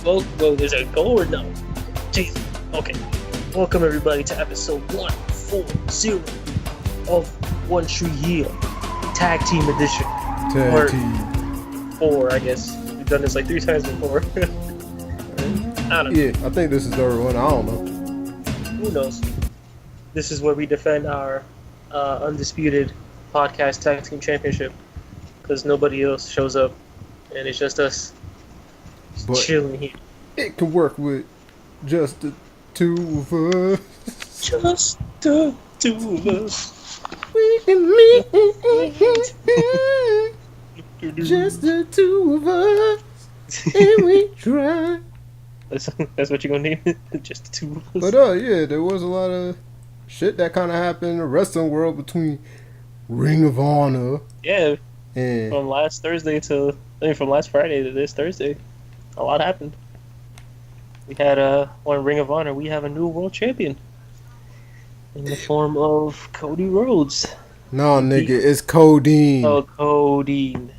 Well, is it go or no? Jesus. Okay. Welcome everybody to episode 140 of One Tree Hill Tag Team Edition. Tag Team 4, I guess. We've done this like 3 times before. I don't know. Yeah, I think this is the third one. I don't know. Who knows? This is where we defend our undisputed podcast tag team championship because nobody else shows up, and it's just us chilling here. It can work with just the two of us. Just the two of us. We can meet. Just the two of us. And we try. That's what you're gonna name it? Just the two of us. But yeah, there was a lot of shit that kind of happened in the wrestling world between Ring of Honor. Yeah. And from last Friday to this Thursday, a lot happened. We had on Ring of Honor. We have a new world champion in the form of Cody Rhodes. No, nigga, it's Codeine. Oh, Codeine.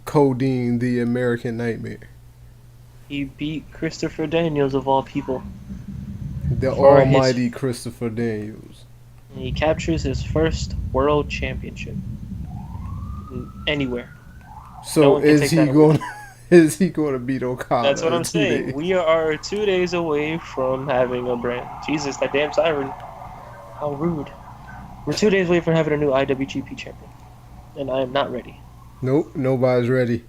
Codeine, the American Nightmare. He beat Christopher Daniels of all people. The almighty Christopher Daniels. And he captures his first world championship anywhere. So is he going to beat Okada? That's what I'm saying. We are 2 days away from having a brand. Jesus, that damn siren. How rude. We're 2 days away from having a new IWGP champion. And I am not ready. Nope, nobody's ready.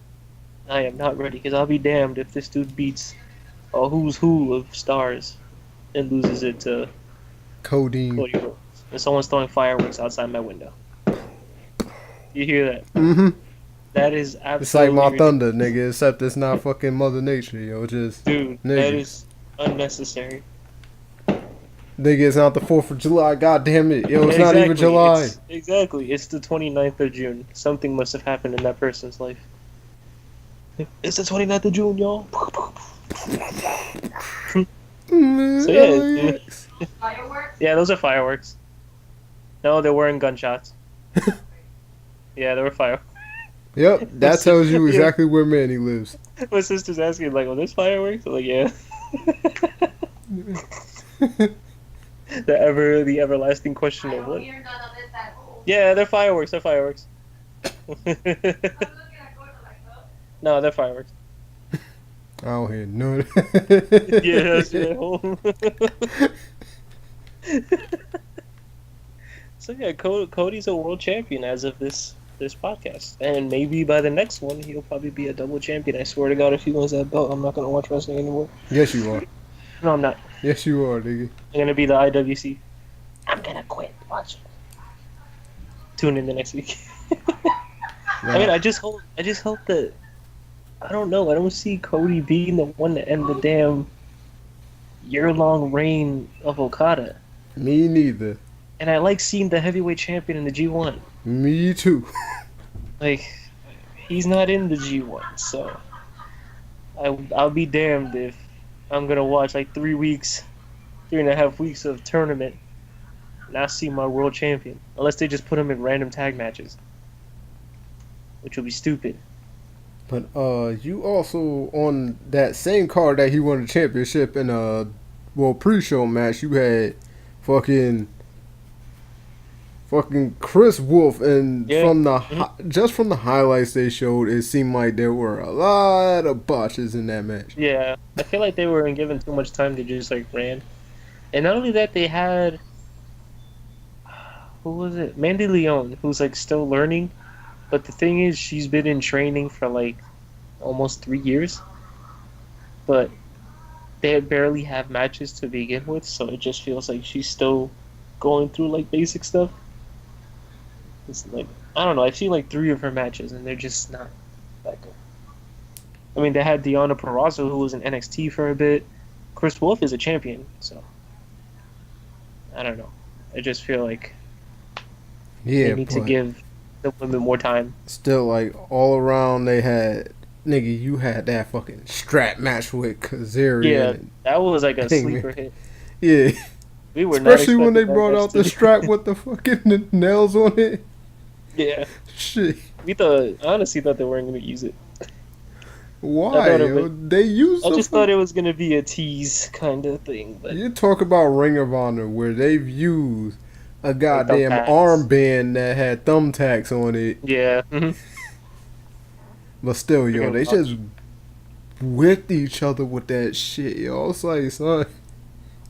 I am not ready, because I'll be damned if this dude beats a who's who of stars and loses it to Codeine. Cody Rhodes. And someone's throwing fireworks outside my window. You hear that? Mm-hmm. That is absolutely It's like my ridiculous. thunder, nigga, except it's not fucking Mother Nature, yo. Just Dude, niggas. that is unnecessary. Nigga, it's not the 4th of July, god damn it. Yo, it's not even July. Exactly. It's the 29th of June. Something must have happened in that person's life. It's the 29th of June, y'all. So yeah. Fireworks? Yeah, those are fireworks. No, they're wearing gunshots. Yeah, they were fireworks. Yep, that tells you exactly where Manny lives. My sister's asking, like, "Oh, there's fireworks?" I'm like, "Yeah." the everlasting question of what? Yeah, they're fireworks. They're fireworks. No, they're fireworks. I don't hear none. Yeah, So yeah, Cody's a world champion as of this podcast, and maybe by the next one he'll probably be a double champion. I swear to God, if he wins that belt, I'm not gonna watch wrestling anymore. Yes, you are. No, I'm not. Yes, you are, nigga. I'm gonna be the IWC. I'm gonna quit watching. Tune in the next week. I mean, I just hope that, I don't know, I don't see Cody being the one to end the damn year-long reign of Okada. Me neither. And I like seeing the heavyweight champion in the G1. Me too. Like, he's not in the G1, so I'll be damned if I'm gonna watch like 3.5 weeks of tournament and I see my world champion. Unless they just put him in random tag matches, which would be stupid. But you also, on that same card that he won the championship in a pre-show match, you had fucking Chris Wolf, and from the highlights they showed, it seemed like there were a lot of botches in that match. Yeah, I feel like they weren't given too much time to just like ran. And not only that, they had, who was it? Mandy Leon, who's like still learning. But the thing is, she's been in training for like almost 3 years. But they barely have matches to begin with, so it just feels like she's still going through like basic stuff. It's like, I don't know, I've seen like 3 of her matches and they're just not that good. I mean, they had Deonna Purrazzo, who was in NXT for a bit. Chris Wolf is a champion, so I don't know. I just feel like they need to give the women more time. Still, like, all around they had, nigga, you had that fucking strap match with Kazarian. Yeah, that was like a sleeper hit. Yeah. We were especially when they brought out the strap with the fucking nails on it. Yeah. Shit. We honestly thought they weren't going to use it. I Why, thought it yo? was. They used I the just fuck. thought it was gonna be a tease kind of thing, but You talk about Ring of Honor where they've used a like goddamn thumbtacks. armband that had thumbtacks on it, Yeah. but still, yo, Freaking they just watch. whipped each other with that shit, yo. It's like, son,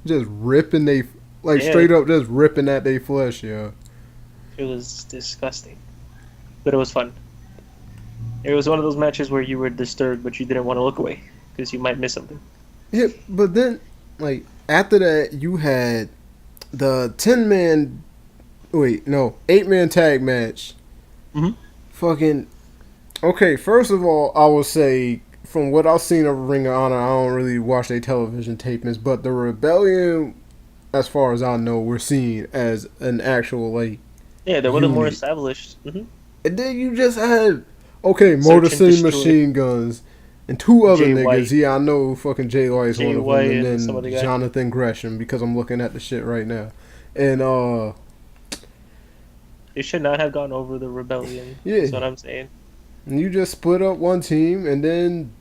just ripping they, like Yeah, straight up, just ripping at their flesh, yo. it was disgusting, but it was fun. It was one of those matches where you were disturbed, but you didn't want to look away because you might miss something. Yeah, but then, like after that, you had the 10 man. Wait, no, 8 man tag match. Hmm. Fucking okay. First of all, I will say from what I've seen of Ring of Honor, I don't really watch their television tapings, but the Rebellion, as far as I know, were seen as an actual like Yeah, they were the more unit. established. And then you just had okay, Motor Search and City Destroy, Machine Guns and two other Jay niggas. White, Yeah, I know fucking Jay White's one Jay of them, White, and and some then other guy. Jonathan Gresham because I'm looking at the shit right now. And They should not have gone over the rebellion. yeah, That's what I'm saying. and you just split up one team and then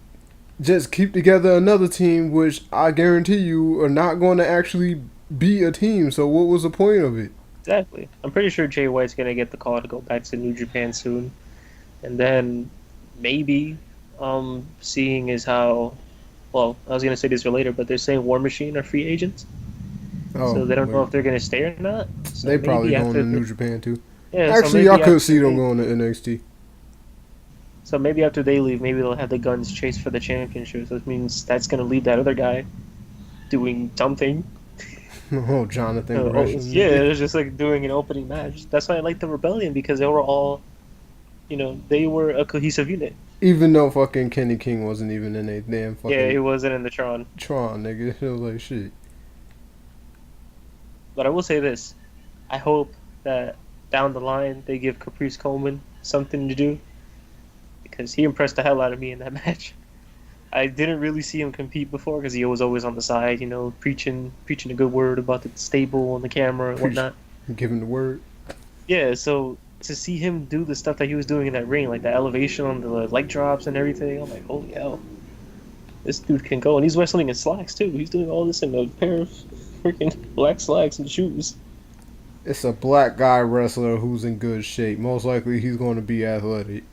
just keep together another team, which I guarantee you are not going to actually be a team. So what was the point of it? Exactly. I'm pretty sure Jay White's gonna get the call to go back to New Japan soon, and then maybe, seeing is how. Well, I was gonna say this for later, but they're saying War Machine are free agents, Oh, so they don't know wait, if they're gonna stay or not. So they probably maybe going after to the New Japan too. yeah, so Actually, I maybe could after see them they going to NXT. so maybe after they leave, maybe they'll have the Guns chase for the championship. So it means that's gonna leave that other guy doing something. Oh, Jonathan Gresham, Yeah, nigga. it's just like doing an opening match. That's why I like the Rebellion because they were all, they were a cohesive unit. Even though fucking Kenny King wasn't even in a damn Yeah, he fucking wasn't in the Tron. Tron, nigga. It was like shit. But I will say this: I hope that down the line they give Caprice Coleman something to do because he impressed the hell out of me in that match. I didn't really see him compete before because he was always on the side, preaching a good word about the stable on the camera and Preach, whatnot. give him the word. Yeah, so to see him do the stuff that he was doing in that ring, like the elevation on the leg drops and everything, I'm like, holy hell, this dude can go. And he's wrestling in slacks too. He's doing all this in a pair of freaking black slacks and shoes. It's a black guy wrestler who's in good shape. Most likely, he's going to be athletic.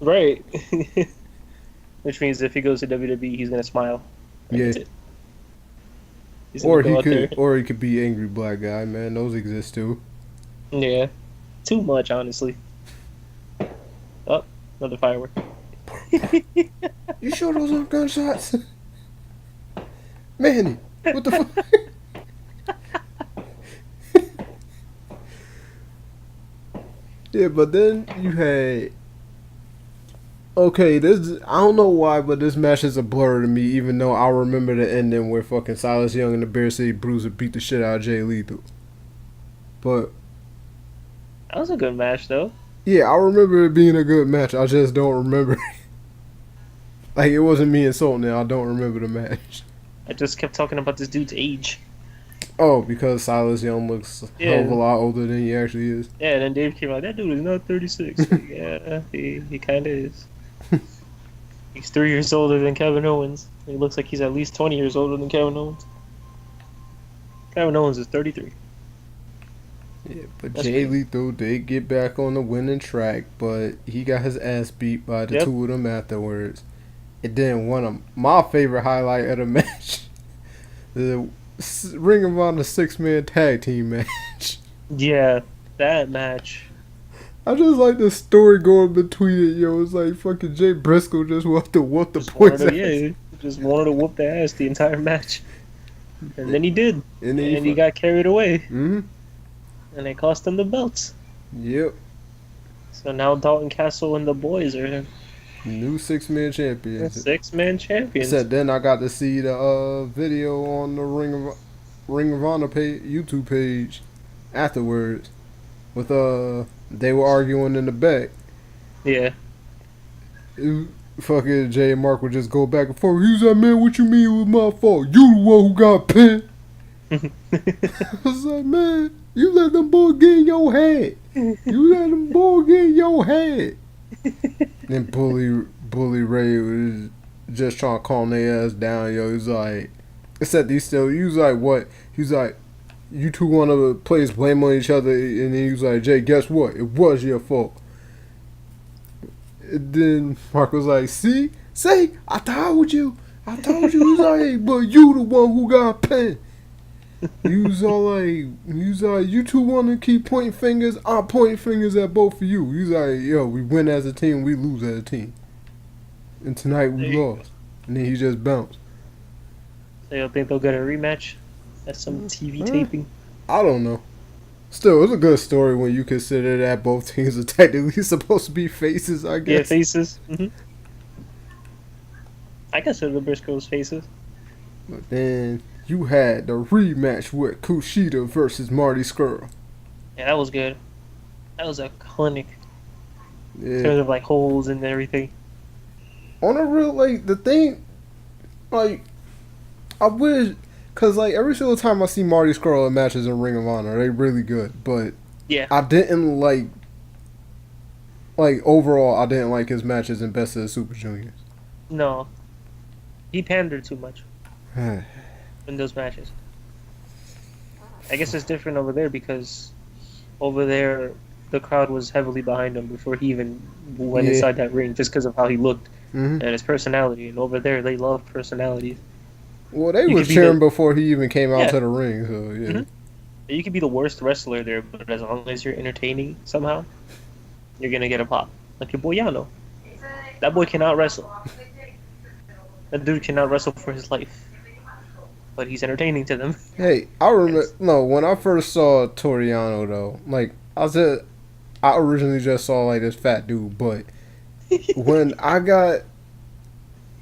Right. Which means if he goes to WWE, he's gonna smile. And Yeah, that's it. He's gonna go out there. or he could be angry black guy. Man, those exist too. Yeah. Too much, honestly. Oh, another firework. You sure those aren't gunshots, Manny? What the fuck? Yeah, but then you had okay. This I don't know why, but this match is a blur to me. Even though I remember the ending where fucking Silas Young and the Bear City Bruiser beat the shit out of Jay Lethal. But That was a good match, though. yeah, I remember it being a good match. I just don't remember. Like it wasn't me insulting it. I don't remember the match. I just kept talking about this dude's age. Oh, because Silas Young looks a hell of a Yeah. lot older than he actually is. Yeah, and then Dave came out, that dude is not 36. Like, yeah, he kind of is. He's 3 years older than Kevin Owens. He looks like he's at least 20 years older than Kevin Owens. Kevin Owens is 33. Yeah, but That's Jay crazy. Lethal did get back on the winning track, but he got his ass beat by the Yep. two of them afterwards. And then one of my favorite highlight of the match, the Ring of Honor 6 man tag team match. Yeah, that match. I just like the story going between it, yo. It's like fucking Jay Briscoe just wanted to whoop the Just wanted boys' to, ass. yeah, just wanted to whoop the ass the entire match. And then he did. And then And he got carried away. Mm-hmm. And it cost him the belts. Yep. So now Dalton Castle and the boys are New 6 man champions. 6-man champions. Except then I got to see the video on the Ring of Honor YouTube page afterwards. With they were arguing in the back. Yeah. Fucking Jay and Mark would just go back and forth. He's like, man, what you mean it was my fault? You the one who got pinned. I was like, man, you let them boys get in your head. You let them boys get in your head. Then Bully Ray was just trying to calm their ass down, yo. He's like, except he still, he was like, what? He was like, you two want to place blame on each other, and then he was like, Jay, guess what? It was your fault. And then Mark was like, see, I told you. I told you. He was like, hey, but you the one who got pinned. He was like, you two want to keep pointing fingers? I'm pointing fingers at both of you. He was like, yo, we win as a team, we lose as a team. And tonight we There you go. lost. And then he just bounced. So you think they'll get a rematch at some TV taping? I don't know. Still, it was a good story when you consider that both teams are technically supposed to be faces, I Yeah, guess. faces. I consider the Briscoes faces. But then you had the rematch with Kushida versus Marty Skrull. Yeah, that was good. That was a clinic in Yeah. terms of like holes and everything. On a real, like, the thing, like, I wish, because, like, every single time I see Marty Skrull in matches in Ring of Honor, they really good. But Yeah. I didn't like, overall, I didn't like his matches in Best of the Super Juniors. No, he pandered too much in those matches. I guess it's different over there because over there the crowd was heavily behind him before he even went Yeah. inside that ring, just because of how he looked hmm and his personality. And over there, they love personalities. Well, they You was could be the cheering before he even came out yeah, to the ring, so, yeah. mhm. You could be the worst wrestler there, but as long as you're entertaining somehow, you're gonna get a pop. Like your boy Yano. That boy cannot wrestle. That dude cannot wrestle for his life, but he's entertaining to them. Hey, I remember, Yes. no, when I first saw Toriano, though, like, I originally just saw, like, this fat dude, but when I got,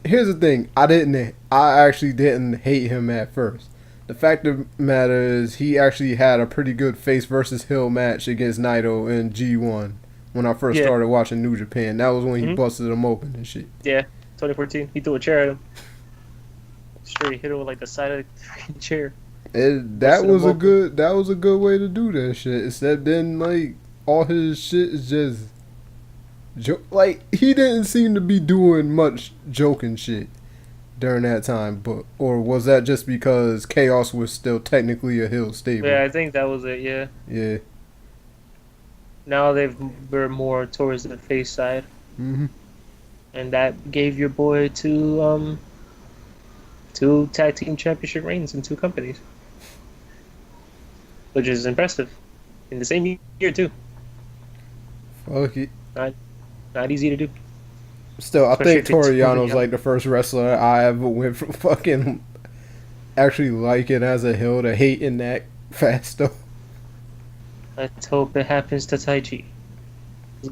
here's the thing, I actually didn't hate him at first. The fact of the matter is, he actually had a pretty good face versus heel match against Naito in G1 when I first Yeah. started watching New Japan. That was when he Mhm. busted him open and shit. Yeah. 2014. He threw a chair at him. Straight hit him with like the side of the fucking chair. That Busted him was a open. good way to do that shit. Except then, like, all his shit is just like, he didn't seem to be doing much joking shit during that time, but or was that just because Chaos was still technically a heel stable? Yeah, I think that was it. Yeah. Yeah. Now they're more towards the face side, hmm and that gave your boy two tag team championship reigns in two companies, which is impressive in the same year too. Fuck it. Not not easy to do, Still, I especially think if it's really Toriano's young. like the first wrestler I ever went from fucking actually liking as a heel to hating that fast though. Let's hope it happens to Taichi.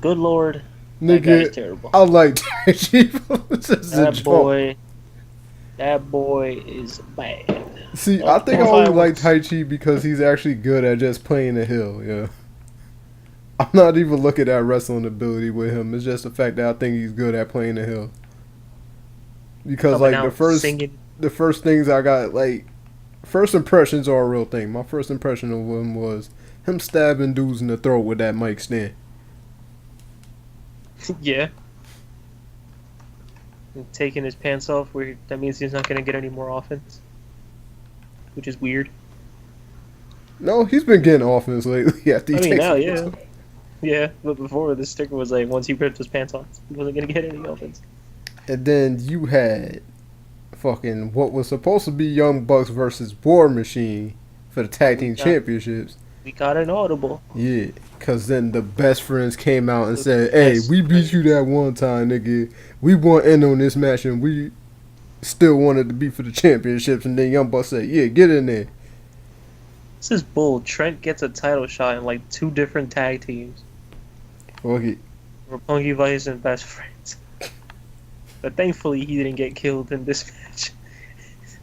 Good lord, that guy's Nigga, terrible. I like Taichi. This is a That joke. boy, that boy is bad. See, I Oh, think I more only like fireworks. Tai Chi because he's actually good at just playing the hill, yeah. I'm not even looking at wrestling ability with him. It's just the fact that I think he's good at playing the hill. Because Coming like out singing. the first things I got, like, first impressions are a real thing. My first impression of him was him stabbing dudes in the throat with that mic stand. Yeah. And taking his pants off, where that means he's not gonna get any more offense, which is weird. No, he's been getting offense lately after he I mean, takes now, his yeah, pants off. yeah, but before the sticker was like, once he ripped his pants off, he wasn't gonna get any offense. And then you had fucking what was supposed to be Young Bucks versus War Machine for the tag We team got championships. we got an audible. Yeah, because then the best friends came out and The said, hey, best we beat you that one time, nigga. We want in on this match and we still wanted to be for the championships. And then Young Bucks said, yeah, get in there. This is bull. Trent gets a title shot in like two different tag teams. Fuck it. Roppongi Vice and Best Friends. But thankfully, he didn't get killed in this match,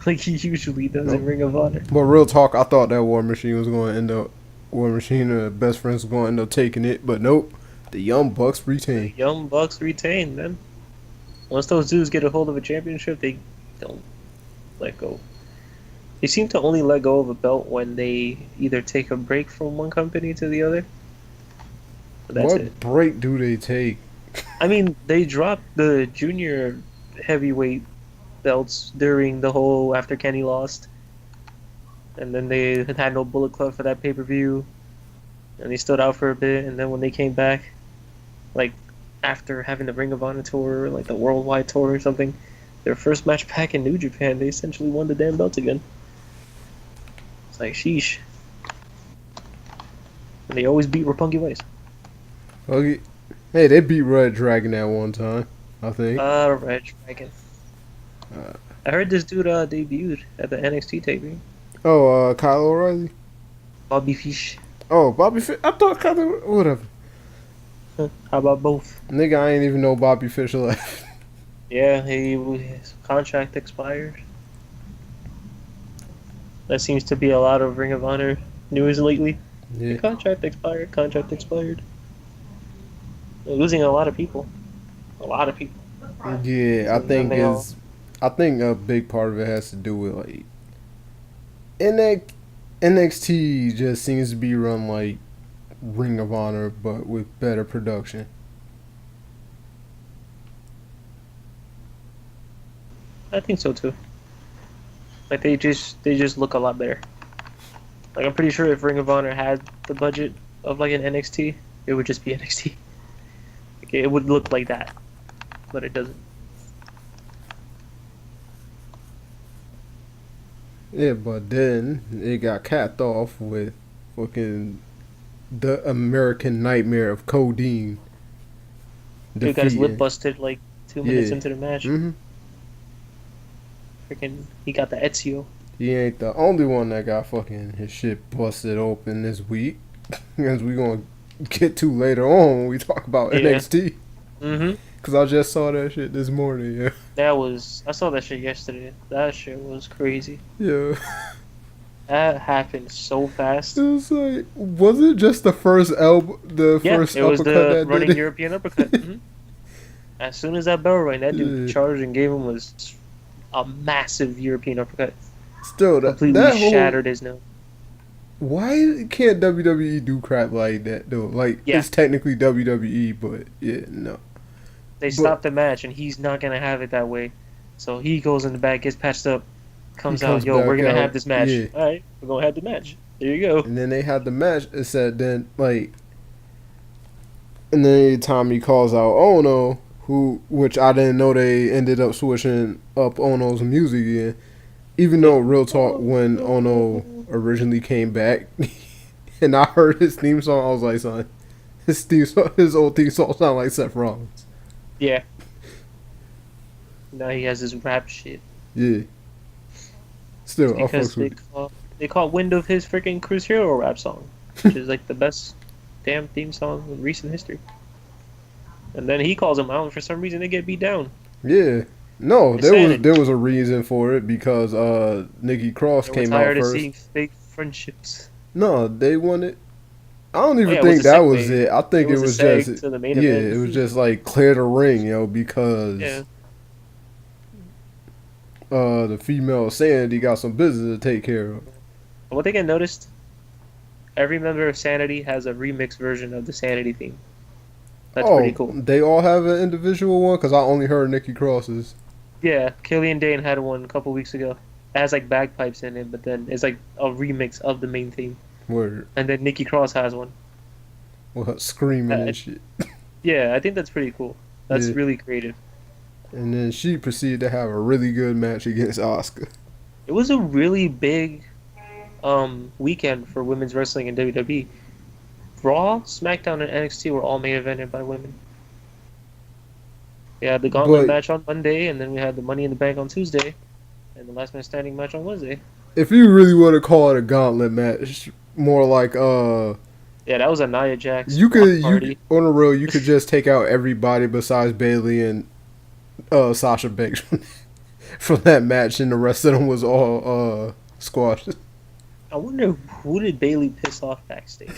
like he usually does in Ring of Honor. But real talk, I thought that War Machine was going to end up, War Machine and the best friends was going to end up taking it. But nope, the Young Bucks The retain. Young Bucks retain, man. Once those dudes get a hold of a championship, they don't let go. They seem to only let go of a belt when they either take a break from one company to the other. But that's What it. break do they take? I mean, they dropped the junior heavyweight belts during the whole after Kenny lost, and then they had no Bullet Club for that pay-per-view, and they stood out for a bit, and then when they came back, like after having the Ring of Honor tour, like the worldwide tour or something, their first match back in New Japan, they essentially won the damn belt again. It's like sheesh. And they always beat Roppongi Vice. Okay. Hey, they beat Red Dragon that one time, I think. Red Dragon. Uh, I heard this dude debuted at the NXT taping. Kyle O'Reilly. Bobby Fish. Oh, Bobby Fish. I thought Kyle. Whatever. How about both? Nigga, I ain't even know Bobby Fish left. Yeah, his contract expired. That seems to be a lot of Ring of Honor news lately. The Yeah. contract expired. Contract expired. They're losing a lot of people. A lot of people. Yeah, I And then think they all. is I think a big part of it has to do with like NX, NXT just seems to be run like Ring of Honor but with better production. I think so too. Like they just look a lot better. Like I'm pretty sure if Ring of Honor had the budget of like an NXT, it would just be NXT. Like, it would look like that, but it doesn't. Yeah, but then it got capped off with fucking the American Nightmare of Codeine Dude got his lip defeating. busted like 2 minutes Yeah. into the match. Mhm. Freaking, he got the Ezio. He ain't the only one that got fucking his shit busted open this week, as we gonna get to later on when we talk about Yeah. NXT. Mm-hmm. Cause I just saw that shit this morning. Yeah, I saw that shit yesterday. That shit was crazy. yeah. That happened so fast. It was like, was it just the first the Yeah, first it was uppercut the that did running it? European uppercut. As soon as that bell rang, that dude Yeah. charged and gave him was a massive European uppercut. Still, Completely that whole shattered his nose. why can't WWE do crap like that though? Like Yeah, it's technically WWE, but yeah, no. they But stopped the match, and he's not gonna have it that way. So he goes in the back, gets patched up, he comes out. comes Yo, we're back gonna have out, this match. yeah. All right, we're gonna have the match. There you go. And then they had the match. It said then like, and then Tommy calls out Ono, which I didn't know they ended up switching up Ono's music again. Even Yeah. though real talk, when Ono originally came back, and I heard his theme song, I was like, son, his old theme song sound like Seth Rollins. Yeah. Now he has his rap shit Yeah. Still, I because fucks with it. they caught wind of his freaking Cruise Hero rap song, which is like the best damn theme song in recent history. And then he calls him out, and for some reason they get beat down. Yeah. No, Insanity. there was a reason for it because Nikki Cross And we're came out tired of first. seeing fake friendships. No, they wanted. I don't Oh even yeah, it was think a that was segue. it. I It think it was a was just seg to the main yeah, event. it was just like clear the ring, Yeah. because the female Sandy got some business to take care of. One thing I noticed, every member of Sanity has a remix version of the Sanity theme. That's pretty Oh, cool. they all have an individual one because I only heard Nikki Cross's. Yeah, Killian Dane had one a couple weeks ago. It has like bagpipes in it, but then it's like a remix of the main theme. Word, And then Nikki Cross has one. with her screaming Uh, and shit. yeah, I think that's pretty cool. That's Yeah, really creative. and then she proceeded to have a really good match against Oscar. It was a really big weekend for women's wrestling in WWE. Raw, SmackDown, and NXT were all main evented by women. We had the Gauntlet But match on Monday, and then we had the Money in the Bank on Tuesday, and the Last Man Standing match on Wednesday. if you really want to call it a gauntlet match, more like Yeah, that was a Nia Jax you block could party. on a real you could just take out everybody besides Bailey and Sasha Banks from that match, and the rest of them was all squashed. I wonder who did Bailey piss off backstage.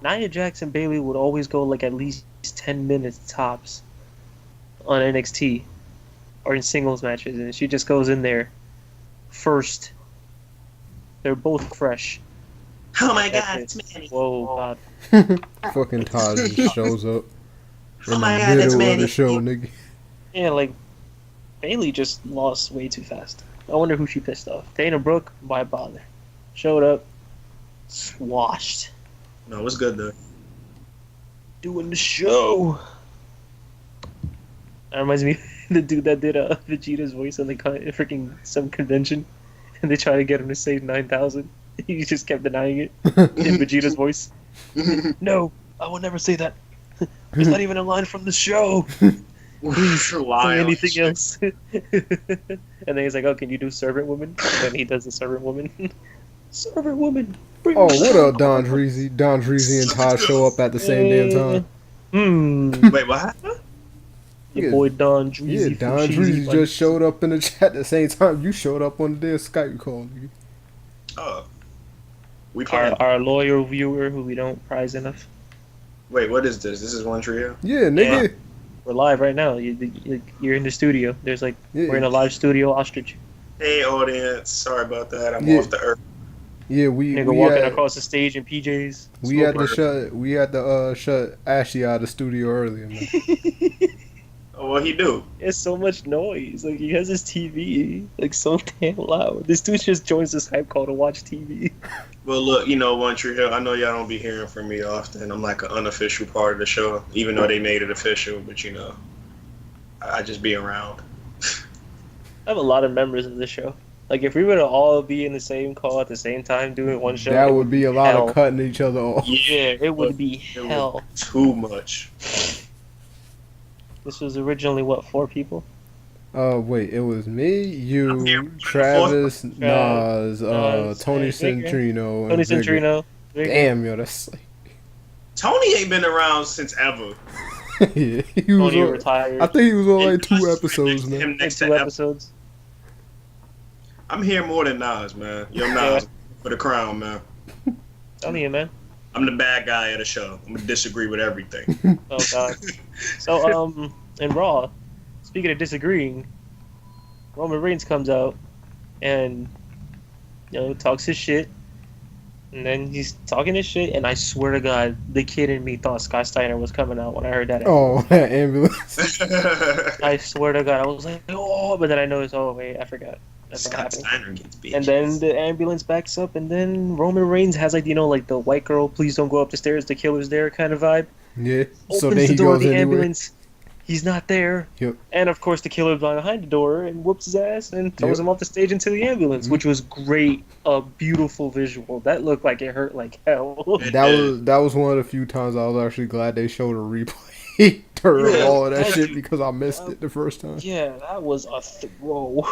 Nia Jax and Bailey would always go like at least 10 minutes tops on NXT or in singles matches, and she just goes in there first. They're both fresh. Oh my That's god, it. it's Manny. Whoa, God. Fucking Todd just shows up. In Oh the my god, that's middle of the Manny. show, nigga. Yeah, like Bailey just lost way too fast. I wonder who she pissed off. Dana Brooke, why bother? Showed up, swashed, No, what's good though? doing the show. That reminds me of the dude that did Vegeta's voice on the freaking some convention, and they tried to get him to say 9,000. He just kept denying it in Vegeta's voice. No, I will never say that. It's not even a line from the show. Please say anything else. And then he's like, "Oh, can you do servant woman?" And then he does the servant woman. Servant woman. Bring Oh, the what show up, Don Dreezy? Don Dreezy and Todd show up at the same damn time. Wait, what happened? Your Yeah. boy Don Yeah, Dreezy. Don Dreezy just showed up in the chat at the same time you showed up on the damn Skype call, nigga. Oh, we playing. Our loyal viewer who we don't prize enough. Wait, what is this? This is One Trio. Yeah, nigga. We're live right now. You're in the studio. There's like Yeah. we're in a live studio ostrich. Hey, audience. Sorry about that. I'm Yeah. off the earth. Yeah, we Nigga we walking had, across the stage in PJs. we had to smoking. shut Ashley out of the studio earlier, man. Oh, what he do? It's so much noise. Like he has his TV like so damn loud. This dude just joins the Skype call to watch TV. Well, look, One Tree Hill. I know y'all don't be hearing from me often. I'm like an unofficial part of the show, even though they made it official. But I just be around. I have a lot of members of this show. Like if we were to all be in the same call at the same time doing one show, That it would be a lot hell. of cutting each other off. Yeah, it would be It was hell. too much. This was originally what 4 people. Wait, it was me, I'm here you, for the Travis, fourth. Nas, Nas, Tony Victor. Centrino, Tony and Vigor. Centrino. Damn, yo, that's like, Tony ain't been around since ever. yeah, he was Tony on, retired. I think he was on like And 2 Nas is episodes, next to man. him Like next 2 to episodes. I'm here more than Nas, man. Yo, Nas for the crown, man. Tell you, man. I'm the bad guy of the show. I'm gonna disagree with everything. Oh god. So in Raw, speaking of disagreeing, Roman Reigns comes out and talks his shit, and then he's talking his shit, and I swear to God, the kid in me thought Scott Steiner was coming out when I heard that. Oh, that ambulance. I swear to God, I was like, oh, but then I noticed, oh wait, I forgot. That's not Scott happening. Steiner gets bitches. And then the ambulance backs up, and then Roman Reigns has like like the white girl, please don't go up the stairs, the killer's there kind of vibe. Yeah, so Opens then the he door of goes the anyway. ambulance. He's not there. Yep. And of course, the killer's behind the door and whoops his ass and throws Yep. him off the stage into the ambulance, Mhm. which was great. A beautiful visual. That looked like it hurt like hell. That was one of the few times I was actually glad they showed a replay during Yeah, all of that that shit dude- because I missed it the first time. Yeah, that was a throw.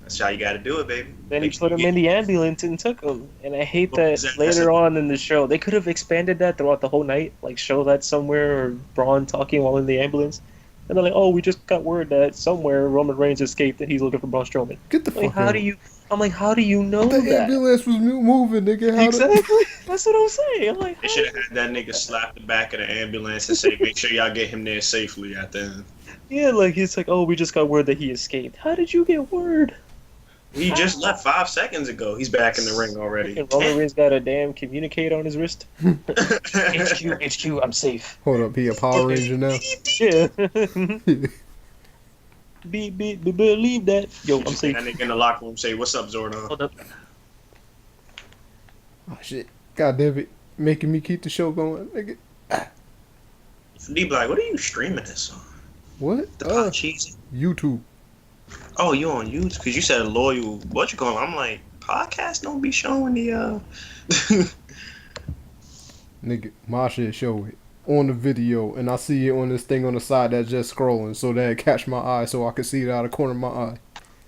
That's how you gotta do it, baby. Then he Make sure put him you in the ambulance and took him. And I hate Well, that later on in the show, they could have expanded that throughout the whole night. Like, show that somewhere, or Braun talking while in the ambulance. And they're like, oh, we just got word that somewhere Roman Reigns escaped and he's looking for Braun Strowman. Get the Like, fuck how out. do you... I'm like, how do you know The that? ambulance was moving, nigga. How Exactly. That's what I'm saying. I'm like, They how should have had that nigga slap the back of the ambulance and say, make sure y'all get him there safely at the end. yeah, like, he's like, oh, we just got word that he escaped. How did you get word? He just left 5 seconds ago. He's back in the ring already. And Roman Reigns got a damn communicator on his wrist. HQ, I'm safe. Hold up, he a Power Ranger now. Yeah. Believe that. Yo, I'm That safe. nigga in the locker room say, what's up, Zordon? Hold up. Oh shit! God damn it, making me keep the show going, nigga. D Black, what are you streaming this on? What? The pot cheese? YouTube. Oh, you on YouTube? Because you said loyal. What you calling? I'm like, podcast don't be showing the Nigga, my shit show it on the video, and I see it on this thing on the side that's just scrolling, so that it catch my eye, so I can see it out of the corner of my eye.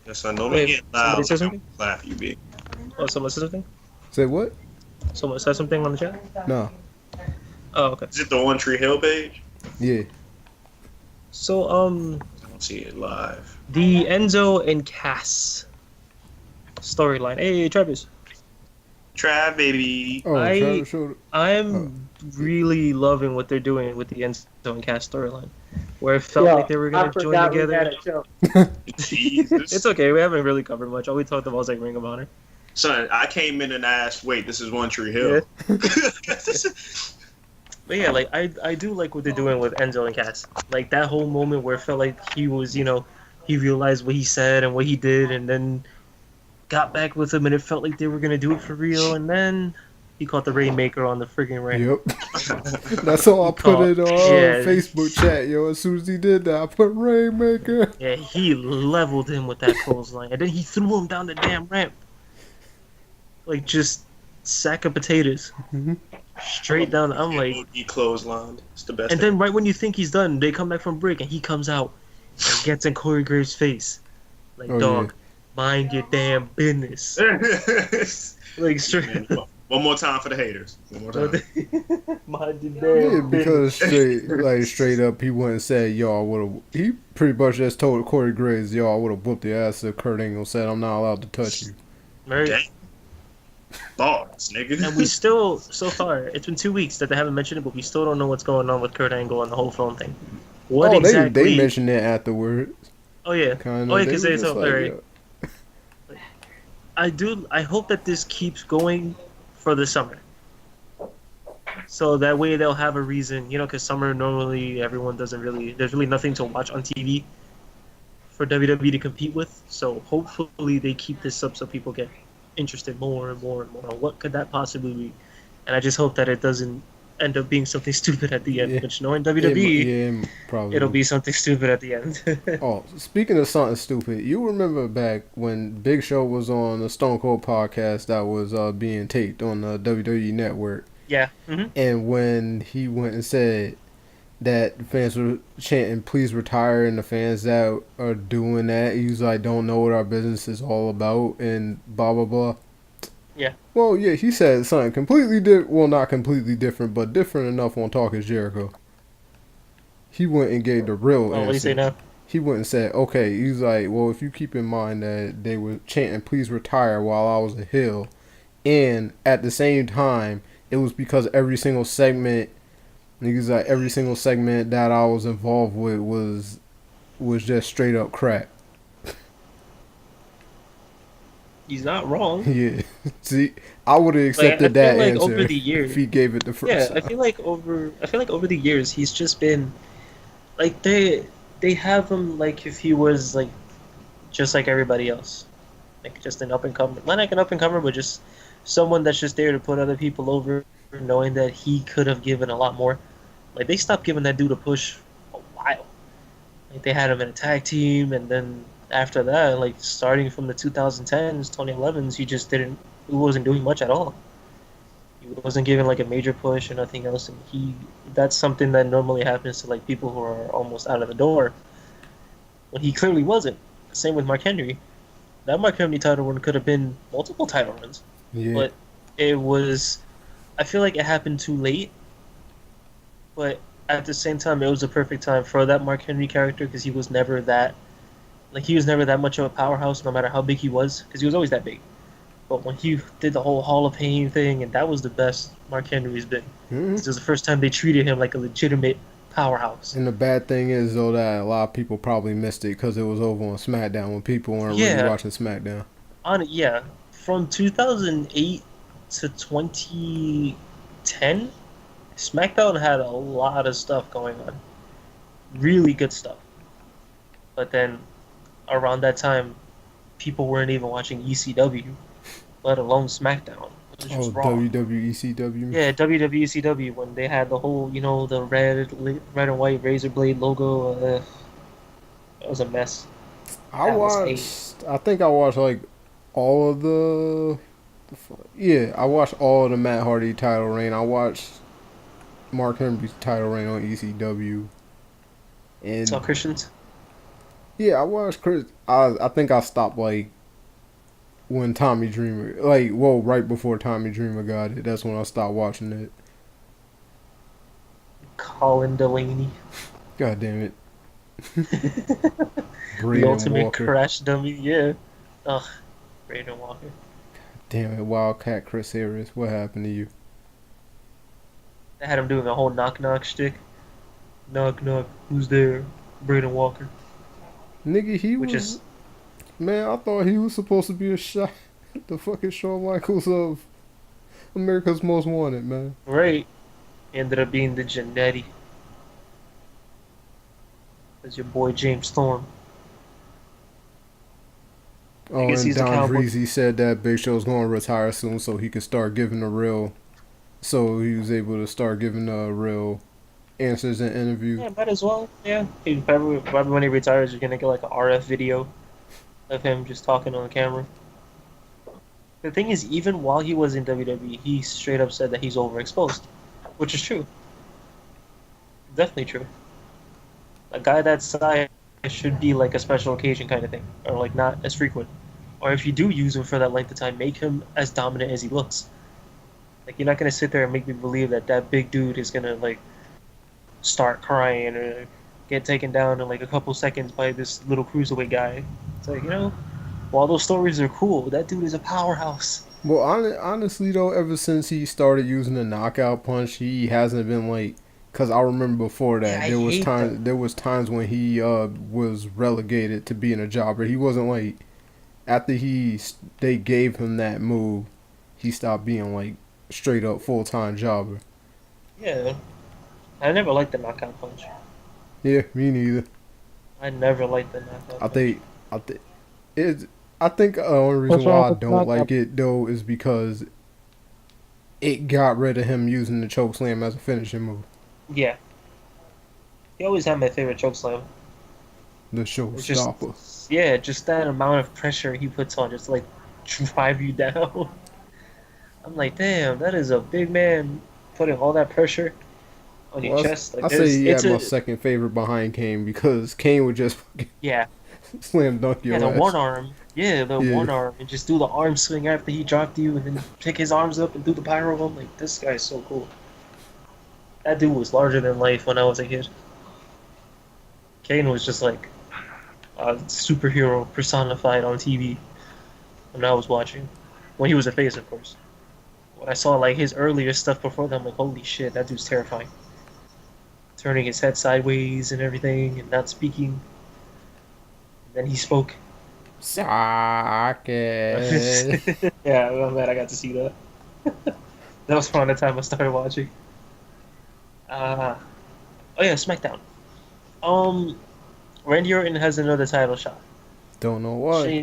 Yes, I don't Wait, get loud. somebody say something? Clap you, big. Oh, someone said something? Say what? Someone said something on the chat? Nah. Oh, okay. Is it the One Tree Hill page? Yeah. So, I don't see it live. the Enzo and Cass storyline. Hey, Travis. Trav, baby. Oh, I- Travis showed. I'm really loving what they're doing with the Enzo and Cass storyline. Where it felt like they were going to join together. Jesus. It's okay, we haven't really covered much. All we talked about was like Ring of Honor. Son, I came in and asked, wait, this is One Tree Hill. But yeah, like I do like what they're doing with Enzo and Cass. Like that whole moment where it felt like he was, he realized what he said and what he did, and then got back with him, and it felt like they were gonna do it for real, and then he caught the Rainmaker on the friggin' ramp. Yep. That's all I He put caught, in our yeah, Facebook chat, yo. As soon as he did that, I put Rainmaker. yeah, he leveled him with that clothesline, and then he threw him down the damn ramp, like just sack of potatoes, Mhm. straight down. I'm like, He clotheslined. It's the best and thing. then right when you think he's done, they come back from break, and he comes out and gets in Corey Graves' face, like, Oh yeah. dog, mind your damn business, like straight. One more time for the haters. One more time. Mind your Yeah, damn because business. straight up, he went and said, "Yo, I would have." He pretty much just told Corey Graves, "Yo, I would have whooped your ass if Kurt Angle said I'm not allowed to touch you." Right. Dang. Bars, nigga. And we still, so far, it's been 2 weeks that they haven't mentioned it, but we still don't know what's going on with Kurt Angle and the whole phone thing. What Oh, they exactly? mentioned it afterwards, Oh yeah, kind oh of. yeah, They because were they just told. like, Alright, "Yo, I do. I hope that this keeps going for the summer, so that way they'll have a reason. Because summer normally everyone doesn't really. There's really nothing to watch on TV for WWE to compete with. So hopefully they keep this up so people get interested more and more and more. What could that possibly be? And I just hope that it doesn't end up being something stupid at the end. yeah, Which knowing WWE, yeah, it'll probably." be something stupid at the end. Oh, speaking of something stupid, you remember back when Big Show was on the Stone Cold podcast that was being taped on the WWE Network, Yeah. Hmm. and when he went and said that the fans were chanting "Please retire," and the fans that are doing that, he was like, "Don't know what our business is all about," and blah blah blah. Yeah. Well, yeah, he said something completely different. Well, not completely different, but different enough on Talk is Jericho. He went and gave the real Oh, what do you say answer. now? He went and said, okay, he's like, well, if you keep in mind that they were chanting, please retire while I was a heel, and at the same time, it was because every single segment, niggas like every single segment that I was involved with was just straight up crap. He's not wrong. Yeah. See, I would have Like I accepted feel that like over answer the if years, he gave it the yeah, first I time. feel like over the years he's just been like they have him like if he was like just like everybody else, like just an up and comer, not like an up and comer, but just someone that's just there to put other people over, knowing that he could have given a lot more. Like they stopped giving that dude a push a while. Like they had him in a tag team, and then after that, like starting from the 2010s, 2011s, he just didn't. He wasn't doing much at all. He wasn't given like a major push or nothing else, and that's something that normally happens to like people who are almost out of the door. When he clearly wasn't. Same with Mark Henry. That Mark Henry title run could have been multiple title runs, Yeah. but it was. I feel like it happened too late, but at the same time, it was a perfect time for that Mark Henry character because he was never that. Like he was never that much of a powerhouse, no matter how big he was, because he was always that big. But when he did the whole Hall of Fame thing, and that was the best Mark Henry's been. Hmm. This was the first time they treated him like a legitimate powerhouse. And the bad thing is, though, that a lot of people probably missed it because it was over on SmackDown when people weren't really Yeah, watching SmackDown. yeah. From 2008 to 2010, SmackDown had a lot of stuff going on. Really good stuff. But then around that time, people weren't even watching ECW, let alone SmackDown. It was Oh, just Raw. WWECW. Yeah, WWECW when they had the whole, the red and white razor blade logo. It was a mess. That was a I think I watched like all of yeah, I watched all of the Matt Hardy title reign. I watched Mark Henry's title reign on ECW. Saw And Christians. yeah, I watched Chris. I think I stopped like when Tommy Dreamer, like, well, right before Tommy Dreamer got it. That's when I stopped watching it. Colin Delaney, God damn it. the Braden ultimate Walker. crash dummy. Yeah. Ugh, Braden Walker. Damn it, Wildcat Chris Harris. What happened to you? They had him doing a whole knock knock shtick. Knock knock. Who's there? Braden Walker. Nigga, he Which was. is Man, I thought he was supposed to be a shot. The fucking Shawn Michaels of America's Most Wanted, man. right. He ended up being the Janetti. That's your boy James Storm. I Oh, guess and he's a Don cowboy. Dreezy said that Big Show's going to retire soon, so he could start giving the real. So he was able to start giving the real answers in interviews. Yeah, might as well. Yeah, probably when he retires, you're gonna get like an RF video of him just talking on the camera. The thing is, even while he was in WWE, he straight up said that he's overexposed, which is true. Definitely true. A guy that size should be like a special occasion kind of thing, or like not as frequent. Or if you do use him for that length of time, make him as dominant as he looks. Like you're not gonna sit there and make me believe that that big dude is gonna like start crying or get taken down in like a couple seconds by this little cruiserweight guy. It's like while those stories are cool, that dude is a powerhouse. Well, honestly though, ever since he started using the knockout punch, he hasn't been like. Cause I remember before Yeah, that I hate that. there was times when he was relegated to being a jobber. He wasn't like after they gave him that move, he stopped being like straight up full time jobber. Yeah, I never liked the knockout punch. Yeah, me neither. I never liked the I knockout punch. think I think it. I think the only reason What's wrong why I with the don't knockout? like it though is because it got rid of him using the choke slam as a finishing move. Yeah, he always had my favorite chokeslam. The It's showstopper. just yeah, just that amount of pressure he puts on, just to, like drive you down. I'm like, damn, that is a big man putting all that pressure on your Well, chest. I Like, say he it's had my a second favorite behind Kane because Kane would just yeah, slam dunk yeah, the your one ass. arm, yeah, the Yeah. one arm, and just do the arm swing after he dropped you, and then pick his arms up and do the pyro. I'm like, this guy's so cool. That dude was larger than life when I was a kid. Kane was just like a superhero personified on TV when I was watching. When he was a face, of course. When I saw like his earlier stuff before that, I'm like, holy shit, that dude's terrifying. Turning his head sideways and everything, and not speaking. And then he spoke. Socket. Yeah, I'm glad I got to see that. That was around the time I started watching. Uh, oh yeah, SmackDown. Um, Randy Orton has another title shot. Don't know why.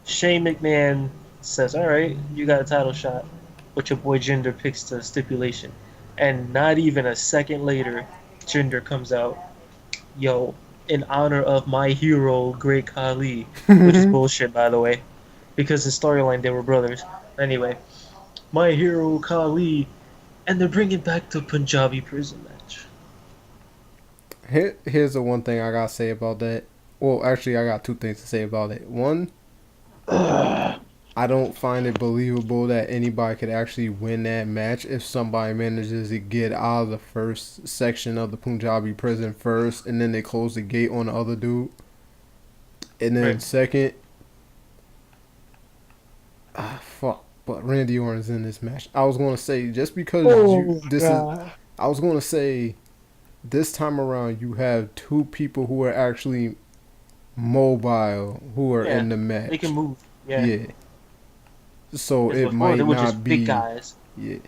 Shane McMahon says, "All right, you got a title shot," but your boy Jinder picks the stipulation, and not even a second later, Jinder comes out, "Yo, in honor of my hero, Great Khali," which is bullshit, by the way, because in storyline they were brothers. Anyway, my hero Khali, and they're bringing back the Punjabi prison match. Here's the one thing I gotta say about that. Well, actually, I got two things to say about it. One, I don't find it believable that anybody could actually win that match if somebody manages to get out of the first section of the Punjabi prison first, and then they close the gate on the other dude. And then Right. second, fuck. But Randy Orton's in this match. I was gonna say just because Oh my this is. god. I was gonna say this time around you have two people who are actually mobile who are Yeah, in the they can match. move. Yeah, Yeah. So because it before they might were not just big be. guys. Yeah.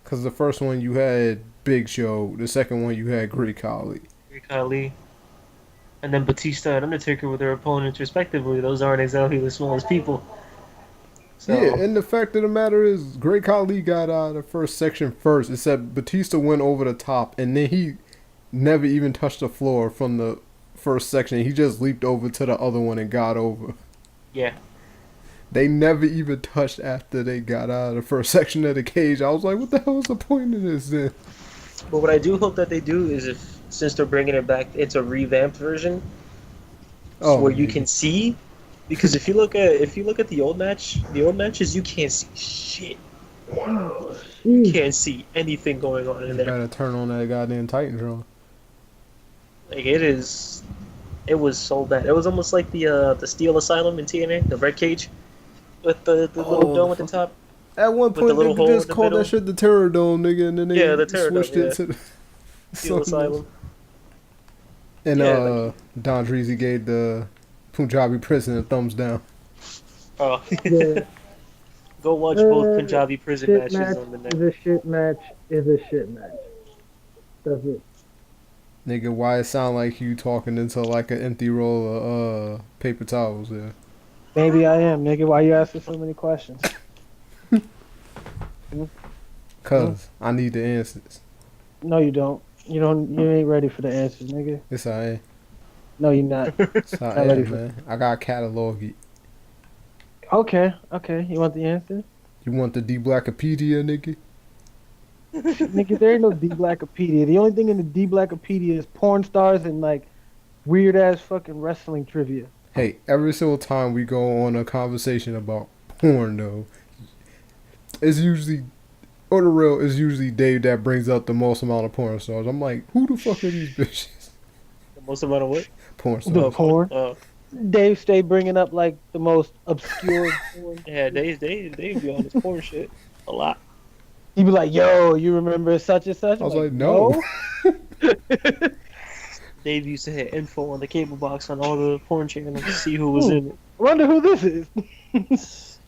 Because the first one you had Big Show, the second one you had Great Khali. Great Khali. And then Batista and Undertaker were their opponents respectively. Those aren't exactly the smallest people. Yeah, So and the fact of the matter is, Great Khali got out of the first section first, except Batista went over the top, and then he never even touched the floor from the first section. He just leaped over to the other one and got over. yeah, They never even touched after they got out of the first section of the cage. I was like, what the hell is the point of this then? but what I do hope that they do is if since they're bringing it back, it's a revamped version Oh, where you yeah. can see. Because if you look at the old matches, you can't see shit. You can't see anything going on in You there. better turn on that goddamn Titantron. Like it was so bad. It was almost like the Steel Asylum in TNA, the red cage with the little Oh, the dome at the fucking. top At one with the point, they little hole in just the called that middle. shit the Terror Dome, nigga, and then Yeah, the they Pterodome, switched it yeah. to Steel something else. Asylum. And Yeah, like Don Dreezy gave the Punjabi prison a thumbs down. oh Yeah. Go watch both Punjabi prison Shit matches match on the is net. a shit match is a shit match. That's it. Nigga, why it sound like you talking into like an empty roll of paper towels there? Maybe I am, nigga. Why you asking so many questions? Hmm? Hmm? Cause I need the answers. No, you don't. You don't. You ain't ready for the answers, nigga. Yes, I am. No, you're not. Yes, I Not ready am, for. man. I got catalog it. Okay, okay. You want the answer? You want the D Blackopedia, nigga? Nigga, there ain't no D Blackopedia. The only thing in the D Blackopedia is porn stars and like weird ass fucking wrestling trivia. Hey, every single time we go on a conversation about porn, though, it's usually, on the real, it's usually Dave that brings up the most amount of porn stars. I'm like, who the fuck are these bitches? The most amount of what? Porn The stars. porn. Oh, Dave stay bringing up like the most obscure porn. yeah, they be on this porn shit a lot. He be like, "Yo, you remember such and such?" I was like, no. Dave used to hit info on the cable box on all the porn channels to see who was in it. Wonder who this is.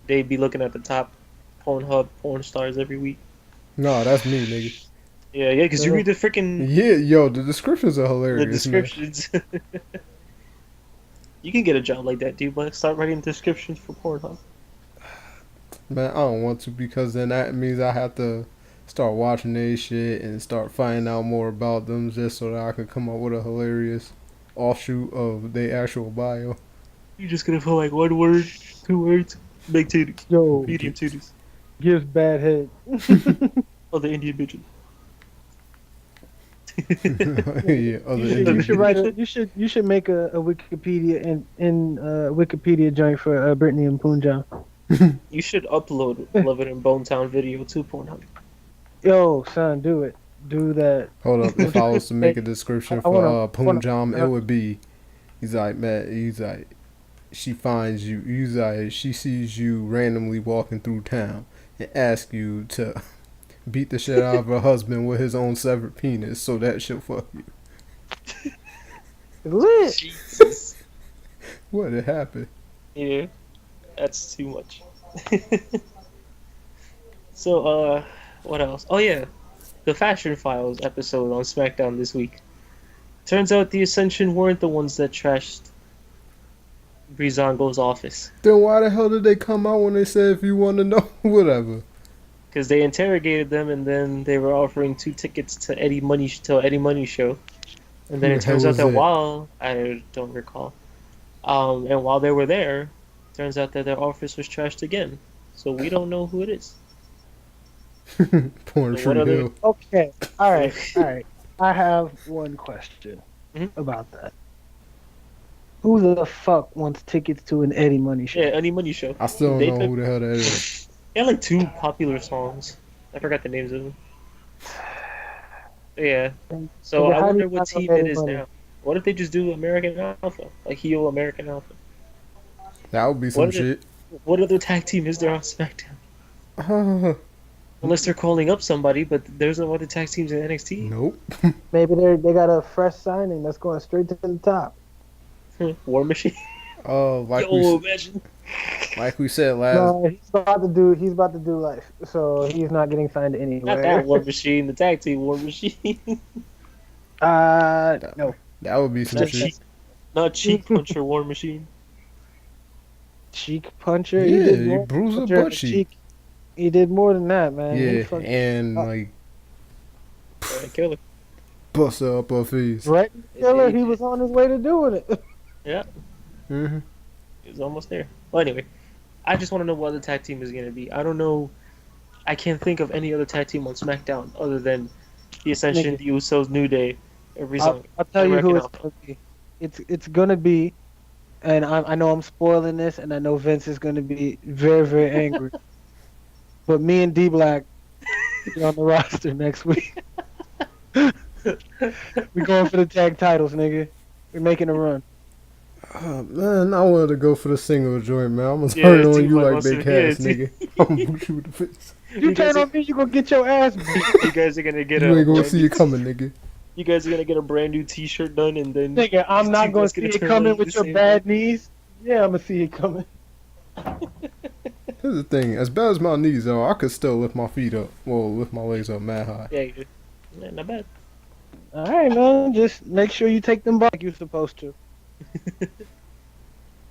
They'd be looking at the top Pornhub porn stars every week. No, that's me, nigga. Yeah, because you read the freaking Yeah, yo, the descriptions are the hilarious, descriptions. You can get a job like that, dude. But start writing descriptions for Pornhub. man. I don't want to because then that means I have to start watching their shit and start finding out more about them just so that I can come up with a hilarious offshoot of their actual bio. You're just gonna put like one word, 2 words, big titties, Yo, medium titties. gives bad head. Oh, the Indian bitches. Yeah, other You Indian should bitches. write a. You should make a Wikipedia in Wikipedia joint for Brittany and Punjab. You should upload Love It in Bone Town video to Pornhub. Yo, son, do it. Do that. Hold up, if I was to make a description I for wanna- Punjam, it would be, he's like, man, he's like, she finds you, he's like, she sees you randomly walking through town and asks you to beat the shit out of her husband with his own severed penis so that she'll fuck you. Lit. Jesus. What, it happened? Yeah, that's too much. So, what else? Oh yeah, the Fashion Files episode on SmackDown this week. Turns out the Ascension weren't the ones that trashed Breezango's office. Then why the hell did they come out when they said if you want to know? Whatever. Because they interrogated them and then they were offering 2 tickets to Eddie Money show. And then Who it the hell turns out was that that? while I don't recall, and while they were there, turns out that their office was trashed again. So we don't know who it is. Porn So Tree what other- Hill. Okay. All right. All right. I have one question Mhm. about that. Who the fuck wants tickets to an Eddie Money show? Yeah, Eddie Money show. I still don't They know took- who the hell that is. They had like 2 popular songs. I forgot the names of them. Yeah. So Nigga, I how do wonder you what not know team it Eddie is Money? now. What if they just do American Alpha? Like heel American Alpha? That would be some What is shit. What other tag team is there on SmackDown? Unless they're calling up somebody, but there's no other tag teams in NXT. Nope. Maybe they got a fresh signing that's going straight to the top. War Machine. Imagine. Like we said last. No, he's about to do life, so he's not getting signed Not that anywhere. War Machine, the tag team War Machine. No. That would be some Not shit. cheek, not cheek puncher War Machine. Cheek puncher. Yeah, did you more bruise a puncher butt in the cheek. He did more than that, man. He Yeah, fucking- and like Killer. bust her up her face. Right, killer. He was on his way to doing it. Yeah, Mm-hmm. he was almost there. Well, anyway, I just want to know what the tag team is gonna be. I don't know. I can't think of any other tag team on SmackDown other than the Ascension, Nigga. the Usos, New Day, every song. I'll tell you who American it's Alpha. gonna be. It's gonna be, and I know I'm spoiling this, and I know Vince is gonna be very very angry. But me and D Black be on the roster next week. We going for the tag titles, nigga. We're making a run. Oh, man, I wanted to go for the single joint, man. I'm gonna Yeah, turn on T you Black like wants big to- yeah, ass, T- nigga. I'm gonna boot you with the face. You guys turn are- on me, you gonna get your ass beat. You guys are gonna get You a. ain't gonna brand see new it coming, nigga. You guys are gonna get a brand new T-shirt done, and then Nigga, I'm T not gonna Black's see it turn coming on with the your same bad knees. Yeah, I'm gonna see it coming. Here's the thing. As bad as my knees are, I could still lift my feet up. Well, lift my legs up mad high. Yeah, not bad. All right, man. Just make sure you take them back like you're supposed to.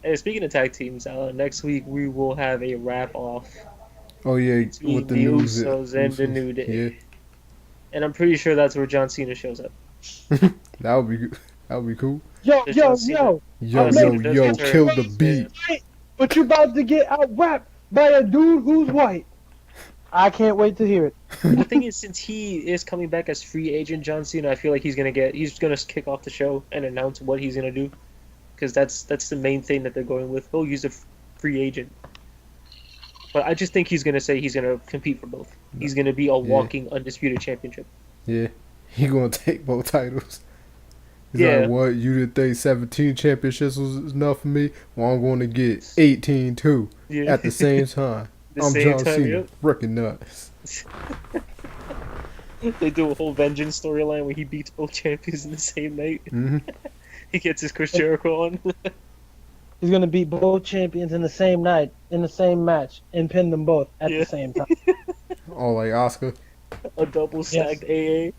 Hey, speaking of tag teams, next week we will have a wrap off Oh yeah, between with the the news. Usos and the Usos. New Day. Yeah. And I'm pretty sure that's where John Cena shows up. That would be good. That would be cool. Yo, Does yo, John Cena- yo. Yo, John yo, Cena does yo, return. kill the beat. But you about to get out rapped by a dude who's white. I can't wait to hear it. The thing is, since he is coming back as free agent John Cena, I feel like he's gonna kick off the show and announce what he's gonna do, because that's the main thing that they're going with. He'll use a free agent, but I just think he's gonna say he's gonna compete for both. He's gonna be a walking undisputed championship. Yeah, he gonna take both titles. He's Yeah. like, what? You didn't think 17 championships was enough for me? Well, I'm going to get 18 too Yeah. at the same time. The I'm same John time, Cena, yep. freaking nuts. They do a whole vengeance storyline where he beats both champions in the same night. Hmm He gets his Chris Jericho on. He's gonna beat both champions in the same night, in the same match, and pin them both at Yeah. the same time. Oh, like Oscar. A double stacked AA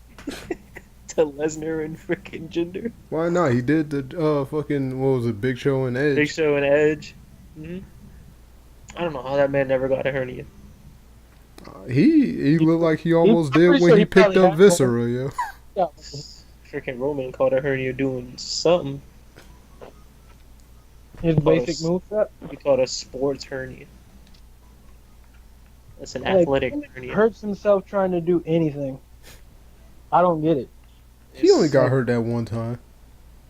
to Lesnar and freaking Jinder. Why not? He did the fucking, what was it, Big Show and Edge. Big Show and Edge. I don't know how that man never got a hernia. He looked like he almost I'm did pretty when sure he he picked probably up had Viscera, yo. Yeah. Freaking Roman caught a hernia doing something. His basic moveset. He caught a sports hernia. That's an Like, athletic he hernia. hurts himself trying to do anything. I don't get it. He only got hurt that one time.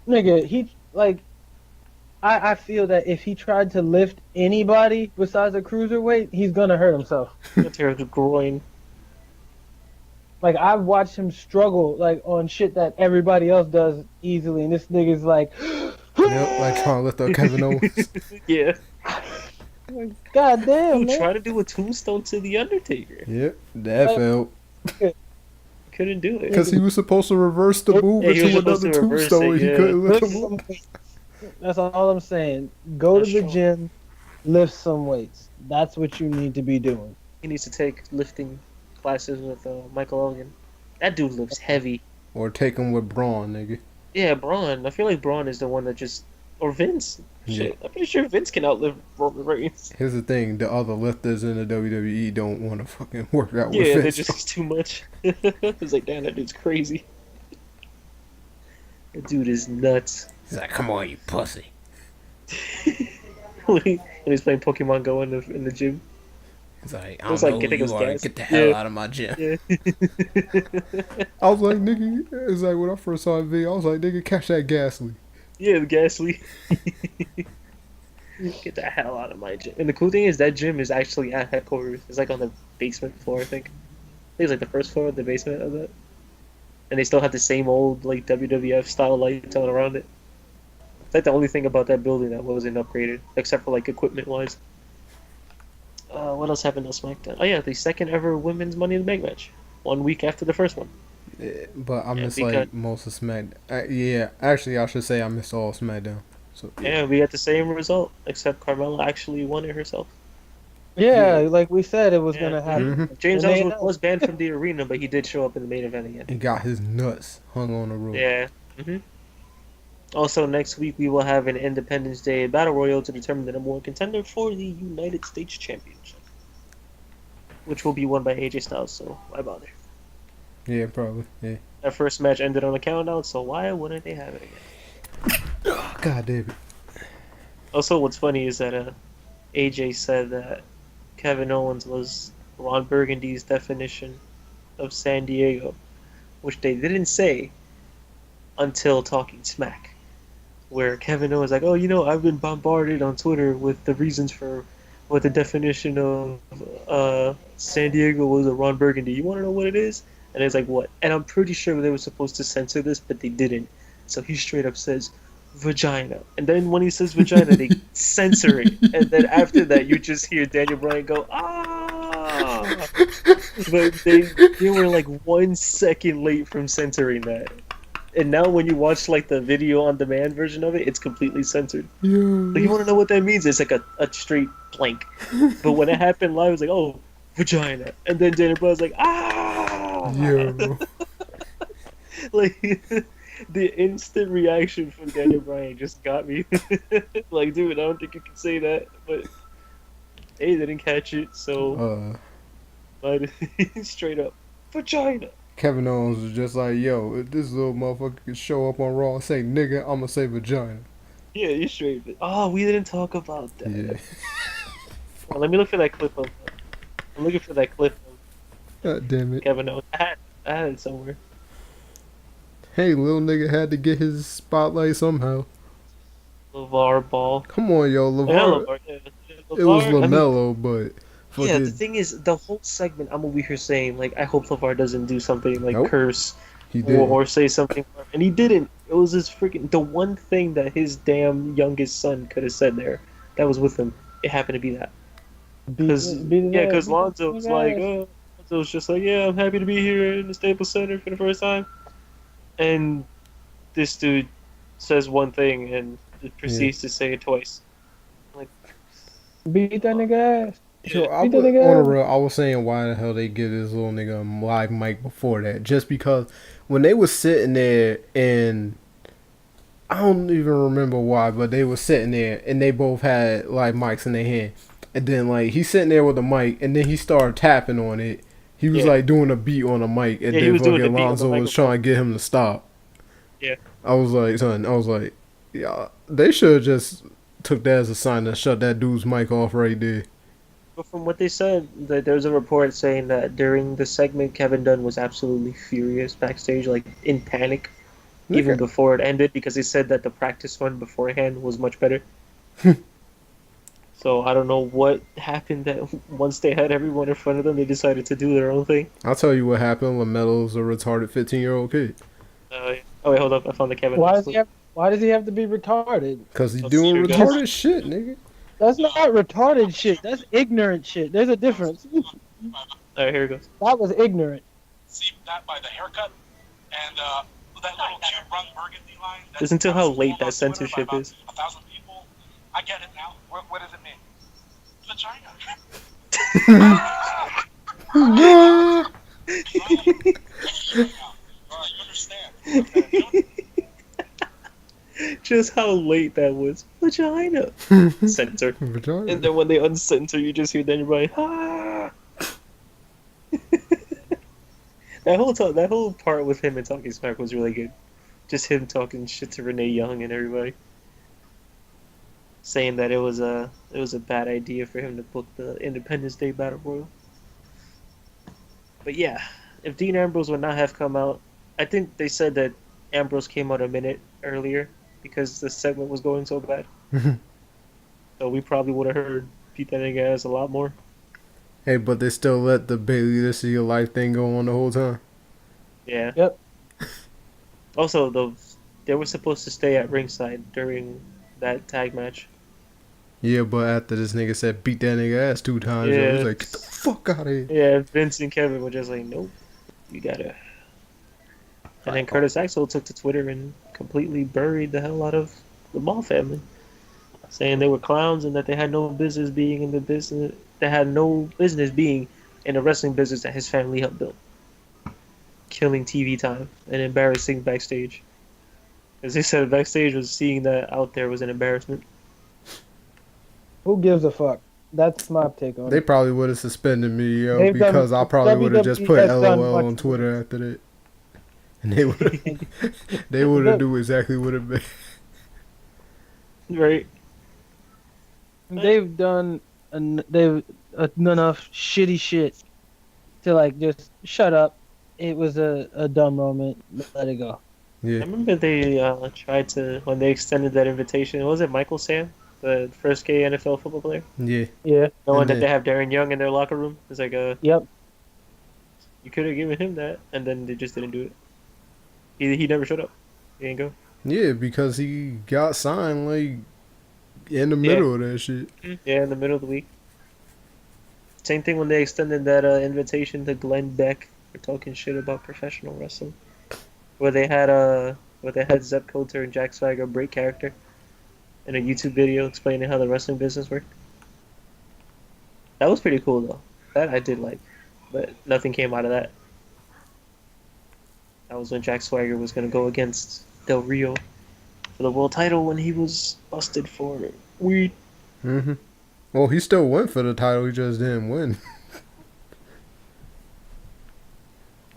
Nigga, he like I feel that if he tried to lift anybody besides a cruiserweight, he's gonna hurt himself. He'll tear his groin. Like I've watched him struggle like on shit that everybody else does easily, and this nigga's like, Yep, like trying to lift up Kevin Owens. Yeah. God damn, Who man. tried to do a tombstone to the Undertaker? Yep, that failed. Couldn't do it. Because he was supposed to reverse the move Yeah, he was into supposed another to reverse tombstone. it, He yeah. couldn't lift Lift him some up. weights. That's all I'm saying. Go That's to the true. gym, lift some weights. That's what you need to be doing. He needs to take lifting classes with Michael Elgin. That dude lifts heavy. Or take him with Braun, nigga. Yeah, Braun. I feel like Braun is the one that just... Or Vince. Shit. I'm pretty sure Vince can outlive Roman Reigns. Here's the thing, the other lifters in the WWE don't want to fucking work out Yeah, with they're Vince. just too much. It's like, damn, that dude's crazy. That dude is nuts. He's like, come on, you pussy. When he's playing Pokemon Go in the gym. He's like, I was like, get gas. Get the hell Yeah. out of my gym. Yeah. I was like, nigga, it's like when I first saw the video, I was like, nigga, catch that Ghastly. Yeah, the Ghastly. Get the hell out of my gym. And the cool thing is that gym is actually at headquarters. It's like on the basement floor, I think. It's like the first floor of the basement of that. And they still have the same old like WWF style lights all around it. It's like the only thing about that building that wasn't upgraded, except for like equipment wise. What else happened on SmackDown? Oh yeah, the second ever women's Money in the Bank match. 1 week after the first one. Yeah, but I Yeah, missed because- like most of SmackDown. Yeah, actually, I should say I missed all SmackDown. So Yeah, we got the same result, except Carmella actually won it herself. Yeah, like we said, it was Yeah. gonna happen. Mhm. James And they Ellsworth announced- was banned from the arena, but he did show up in the main event again. he got his nuts hung on the rope. Yeah. Also, next week we will have an Independence Day Battle Royal to determine the number one contender for the United States Championship, which will be won by AJ Styles. So why bother? Yeah, probably. Yeah. That first match ended on a countdown, so why wouldn't they have it again? God damn it. Also, what's funny is that AJ said that Kevin Owens was Ron Burgundy's definition of San Diego, which they didn't say until Talking Smack, where Kevin Owens like, oh, you know, I've been bombarded on Twitter with the reasons for what the definition of San Diego was a Ron Burgundy. You want to know what it is? And it's like, what? And I'm pretty sure they were supposed to censor this, but they didn't. So he straight up says, vagina. And then when he says vagina, they censor it. And then after that, you just hear Daniel Bryan go, ah! But they were like 1 second late from censoring that. And now when you watch like the video on demand version of it, it's completely censored. Yo. Like, you want to know what that means? It's like a straight blank. But when it happened live, it was like, oh, vagina. And then Daniel Bryan's like, ah! Yo. Like, the instant reaction from Daniel Bryan just got me. Like, dude, I don't think you can say that. But they didn't catch it, so Uh, but straight up, vagina. Kevin Owens was just like, yo, if this little motherfucker could show up on Raw and say nigga, I'ma say vagina. Yeah, you straight. Oh, we didn't talk about Yeah. that. Well, let me look for that clip of. I'm looking for that clip of God damn it. Kevin Owens. I had it somewhere. Hey, little nigga had to get his spotlight somehow. LeVar Ball. Come on, yo, Yeah, LeVar. LeVar. Yeah, It was LeVar. I mean, LaMelo, but yeah. The fucking thing is, the whole segment, I'm over here saying like, I hope LeVar doesn't do something like nope, curse he didn't. or say something, and he didn't. It was his freaking the one thing that his damn youngest son could have said there that was with him. It happened to be that. Because Lonzo was like, oh, Lonzo was just like, yeah, I'm happy to be here in the Staples Center for the first time, and this dude says one thing and proceeds to say it twice. Like, beat that nigga ass. So I Beat that was on nigga the ass. real. I was saying why the hell they give this little nigga a live mic before that? Just because when they was sitting there and I don't even remember why, but they was sitting there and they both had live mics in their hand, and then like he's sitting there with the mic, and then he started tapping on it. He was Yeah. like doing a beat on the mic, and Yeah, he then was doing the fucking beat on the Lonzo was microphone. trying to get him to stop. Yeah. I was like, son, I was like, yeah, they should have just took that as a sign to shut that dude's mic off right there. But from what they said, that there was a report saying that during the segment, Kevin Dunn was absolutely furious backstage, like in panic, even Nigga, before it ended, because he said that the practice run beforehand was much better. So I don't know what happened that once they had everyone in front of them, they decided to do their own thing. I'll tell you what happened. LaMelo's a retarded 15-year-old kid. Oh wait, hold up! I found the Kevin Why Dunn does he clip. have to be retarded? Cause he's That's doing true, guys. retarded shit, nigga. That's not retarded shit. That's ignorant shit. There's a difference. All right, here it goes. That was ignorant. See that by the haircut and that little cute run burgundy line. Listen to how late that censorship is. 1,000 people. I get it now. What does it mean? Vagina. You understand? Okay. Just how late that was. Vagina. Censor. And Retarded. then when they uncensor, you just hear Daniel Bryan. Ah! that whole part with him and talking smack was really good. Just him talking shit to Renee Young and everybody, saying that it was a bad idea for him to book the Independence Day Battle Royal. But yeah, if Dean Ambrose would not have come out, I think they said that Ambrose came out a minute earlier because the segment was going so bad. So we probably would have heard Pete that nigga ass a lot more. Hey, but they still let the Bailey "This Is Your Life" thing go on the whole time. Yeah. Yep. Also, they were supposed to stay at ringside during that tag match. Yeah, but after this nigga said beat that nigga ass 2 times, I was Yeah. like, get the fuck out of here. Yeah, Vince and Kevin were just like, nope, you gotta. And then Curtis Axel took to Twitter and completely buried the hell out of the Ball family, saying they were clowns and that they had no business being in the business. They had no business being in the wrestling business that his family helped build, killing TV time and embarrassing backstage. As they said, backstage was seeing that out there was an embarrassment. Who gives a fuck? That's my take on They it. probably would have suspended me, yo, They've done- because I probably would have just put WWE has done LOL much on Twitter after that. And they would have do exactly what it been. Right? They've done enough shitty shit to like just shut up. It was a dumb moment. Let it go. I Yeah. remember they tried to, when they extended that invitation, was it Michael Sam, the first gay NFL football player? Yeah. Yeah. Knowing And that then- they have Darren Young in their locker room. It's like, Yep. you could have given him that, and then they just didn't do it. He never showed up. He didn't go. Yeah, because he got signed, like, in the middle of that shit. Yeah, in the middle of the week. Same thing when they extended that invitation to Glenn Beck for talking shit about professional wrestling, where they had Zep Coulter and Jack Swagger break character in a YouTube video explaining how the wrestling business worked. That was pretty cool though. That I did like, but nothing came out of that. That was when Jack Swagger was gonna go against Del Rio for the world title when he was busted for weed. Hmm. Well, he still went for the title. He just didn't win.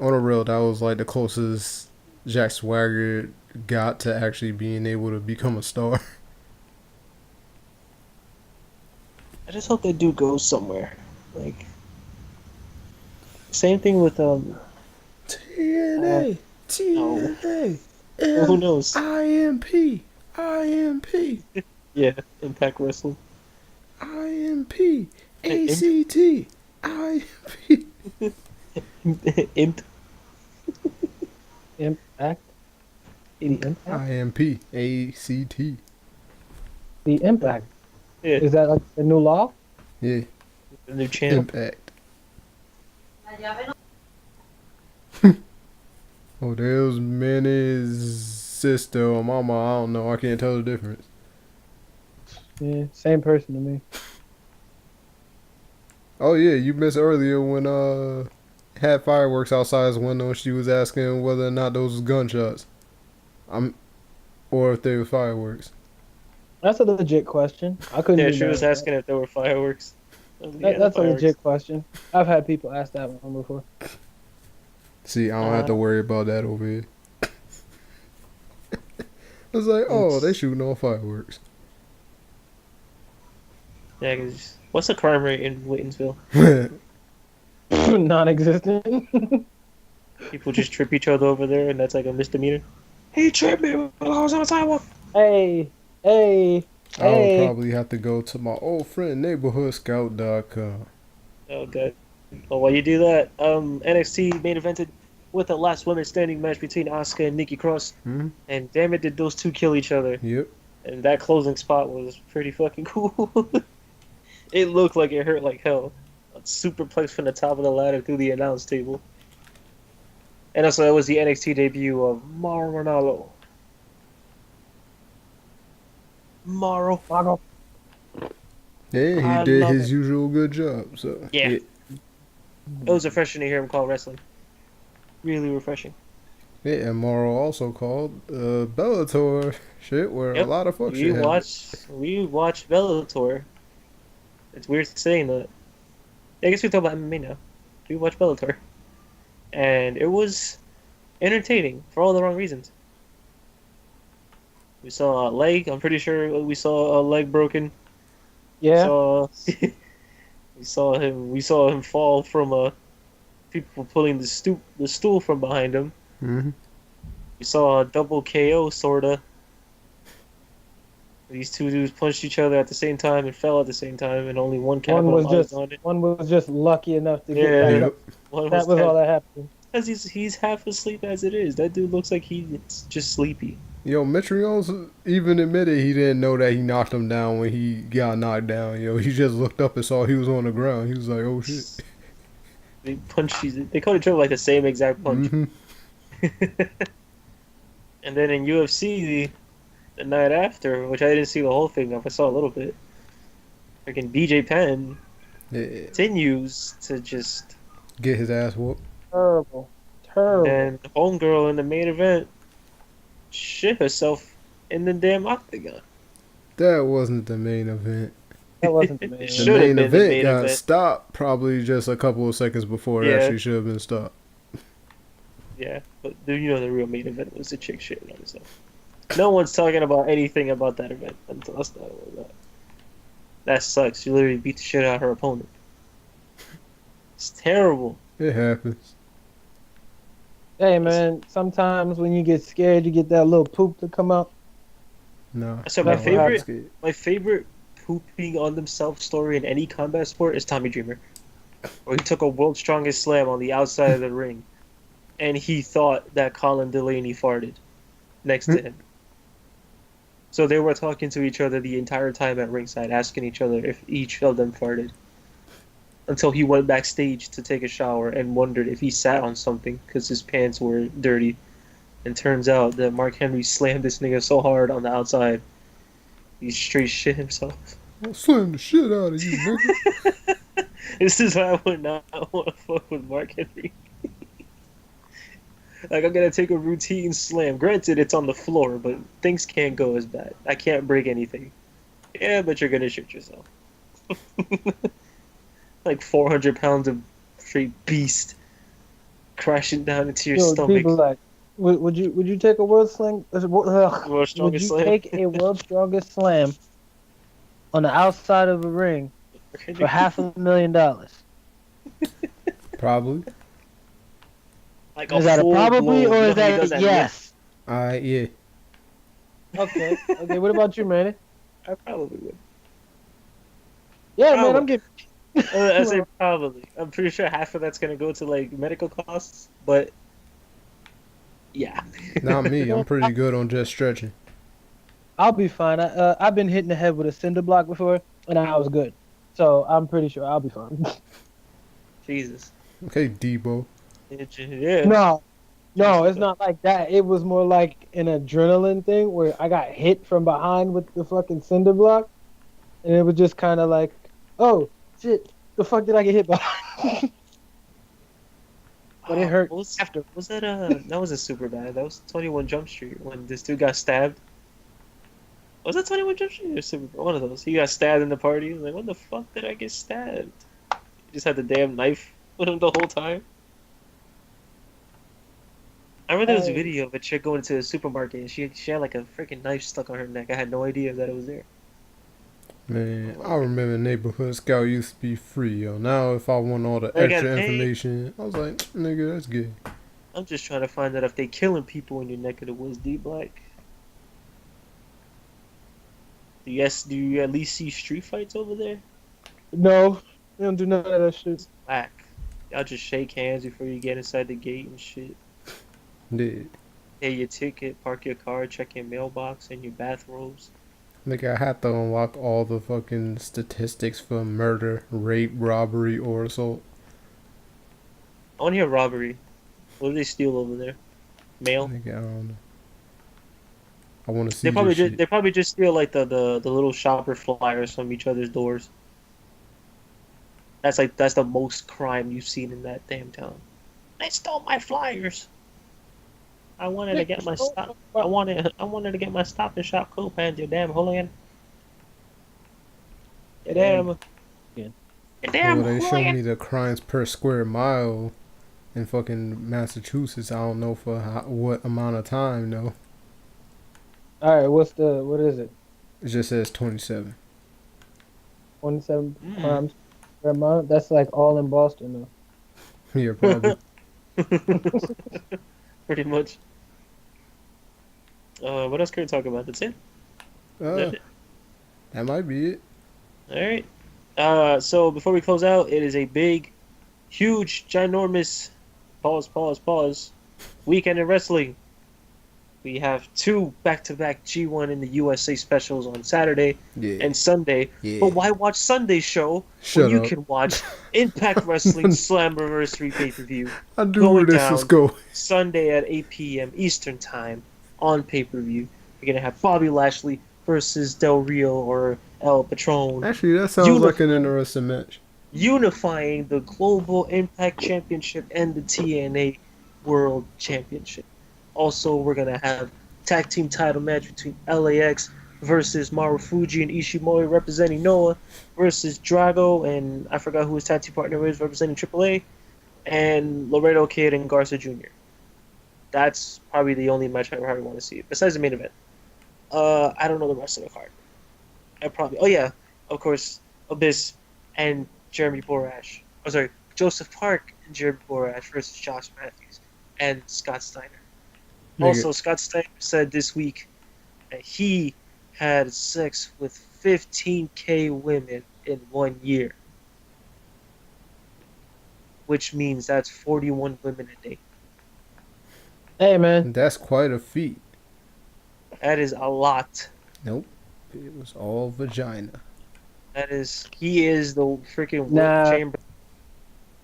On a real, that was like the closest Jack Swagger got to actually being able to become a star. I just hope that dude goes somewhere. Like same thing with TNA, no, TNA, well, who knows? IMP, IMP, Yeah, Impact Wrestling. IMP, Imp, ACT, IMP. Imp, Impact. The Imp. impact. IMP, ACT. The impact. Yeah, Is that like the new law? Yeah, the new channel. Impact. Oh, there's Manny's sister or mama. I don't know. I can't tell the difference. Yeah, same person to me. Oh yeah, you missed earlier when had fireworks outside his window. She was asking whether or not those was gunshots. I'm or if they were fireworks. That's a legit question. I couldn't Yeah, be she mad was at that. asking if there were fireworks. Yeah, the That's a fireworks. legit question. I've had people ask that one before. See, I don't have to Uh, worry about that over here. I was like, oh, they it's shooting off fireworks. yeah. 'Cause what's the crime rate in Wittensville? Non-existent. People just trip each other over there, and that's like a misdemeanor. He tripped me while I was on the sidewalk. Hey, hey, I would hey. probably have to go to my old friend neighborhoodscout.com. Oh god. Well, while you do that, NXT main evented with the last women standing match between Asuka and Nikki Cross, Hmm. and damn it, did those two kill each other? Yep. And that closing spot was pretty fucking cool. It looked like it hurt like hell. A superplex from the top of the ladder through the announce table. And also, it was the NXT debut of Mauro Ranallo. Mauro. Mago. Yeah, he I did love his it. usual good job. So Yeah. It was refreshing to hear him call wrestling. Really refreshing. yeah, and Morrow also called Bellator shit where a Yep. lot of fuck We shit happened. watched Bellator. It's weird saying that. I guess we talk about MMA now. We watched Bellator. And it was entertaining for all the wrong reasons. We saw a leg. I'm pretty sure we saw a leg broken. Yeah. Saw we saw him fall from people pulling the stool from behind him. Hmm. We saw a double KO sorta. These two dudes punched each other at the same time and fell at the same time, and only one capitalized on it. One was just lucky enough to get Yeah. back Yep. up. One That was all that happened. because he's half asleep as it is. That dude looks like he's just sleepy. Yo, Mitrios even admitted he didn't know that he knocked him down when he got knocked down. Yo, he just looked up and saw he was on the ground. He was like, "Oh shit!" They caught each other like the same exact punch. Hmm. And then in UFC the night after, which I didn't see the whole thing of, I saw a little bit. Freaking BJ Penn Yeah, continues to just get his ass whooped. Terrible. Terrible. and homegirl in the main event shit herself in the damn octagon. That wasn't the main event. That wasn't the It main. The should have main been the event main got event. stopped probably just a couple of seconds before it Yeah. actually should have been stopped. Yeah, but the real main event was the chick shit on herself. No one's talking about anything about that event until us talking about that. That sucks. She literally beat the shit out of her opponent. It's terrible. It happens. Hey man, sometimes when you get scared, you get that little poop to come out. No. So my my favorite pooping on themselves story in any combat sport is Tommy Dreamer, where he took a world's strongest slam on the outside of the ring, and he thought that Colin Delaney farted next to him. So they were talking to each other the entire time at ringside, asking each other if each of them farted. Until he went backstage to take a shower and wondered if he sat on something because his pants were dirty. And turns out that Mark Henry slammed this nigga so hard on the outside, he straight shit himself. I'll slam the shit out of you, nigga. This is why I would not want to fuck with Mark Henry. Like, I'm gonna take a routine slam. Granted, it's on the floor, but things can't go as bad. I can't break anything. Yeah, but you're gonna shoot yourself. Like 400 pounds of straight beast crashing down into your Yo, stomach. people like, would you take a world slam? World's Would strongest you slam. take a world strongest slam on the outside of a ring for $500,000? Probably. Like Is that a probably blown. or You know is how he that does a that yes? Yeah. Okay. Okay. What about you, Manny? I probably would. Yeah, man, Probably. I'm getting. I say probably. I'm pretty sure half of that's gonna go to like medical costs, but yeah. Not me. I'm pretty good on just stretching. I'll be fine. I've been hit in the head with a cinder block before, and I was good. So I'm pretty sure I'll be fine. Jesus. Okay, Debo. Yeah. No, no, Jesus. it's not like that. It was more like an adrenaline thing where I got hit from behind with the fucking cinder block, and it was just kind of like, oh shit, the fuck did I get hit by? But it hurt after. Was that that wasn't super bad. That was 21 Jump Street when this dude got stabbed. Was that 21 Jump Street or Super? One of those. He got stabbed in the party. I was like, when the fuck did I get stabbed? He just had the damn knife with him the whole time. I remember there was a video of a chick going to the supermarket and she had like a freaking knife stuck on her neck. I had no idea that it was there. Man, I remember Neighborhood Scout used to be free, yo. Now, if I want all the They got extra paid. information, I was like, nigga, that's good. I'm just trying to find out if they killing people in your neck of the woods, D Black. Do you at least see street fights over there? No, we don't do none of that shit. Whack. Y'all just shake hands before you get inside the gate and shit. Dude. Pay your ticket, park your car, check your mailbox and your bathrobes. Nigga, I had to unlock all the fucking statistics for murder, rape, robbery, or assault. I want to hear robbery. What do they steal over there? Mail? Nigga, I don't know. I want to see They probably this shit. they probably just steal like the little shopper flyers from each other's doors. That's the most crime you've seen in that damn town. They stole my flyers. I wanted to get my stop. I wanted to get my Stop and Shop coupons. You damn hooligan. You damn. You damn Well, they show hooligan. me the crimes per square mile in fucking Massachusetts. I don't know for what amount of time, though. All right, what is it? It just says 27. 27 crimes per month. That's like all in Boston, though. Yeah, probably. Pretty much. What else can we talk about? That's it. That might be it. All right. So before we close out, it is a big, huge, ginormous pause weekend in wrestling. We have 2 back-to-back G1 in the USA specials on Saturday and Sunday. Yeah. But why watch Sunday's show Shut when you up. can watch Impact Wrestling Slammiversary pay-per-view I knew where this was going. Sunday at 8 p.m. Eastern Time on pay-per-view? We're going to have Bobby Lashley versus Del Rio or El Patron, Actually, that sounds like an interesting match. unifying the Global Impact Championship and the TNA World Championship. Also, we're going to have tag team title match between LAX versus Marufuji and Ishimori representing Noah versus Drago and I forgot who his tag team partner is representing AAA, and Laredo Kid and Garza Jr. That's probably the only match I probably want to see besides the main event. I don't know the rest of the card. Oh yeah, of course, Abyss and Jeremy Borash. Oh sorry, Joseph Park and Jeremy Borash versus Josh Matthews and Scott Steiner. Nigga. Also, Scott Steiner said this week that he had sex with 15K women in 1 year, which means that's 41 women a day. Hey, man. That's quite a feat. That is a lot. Nope. It was all vagina. He is the freaking Nah. chamber.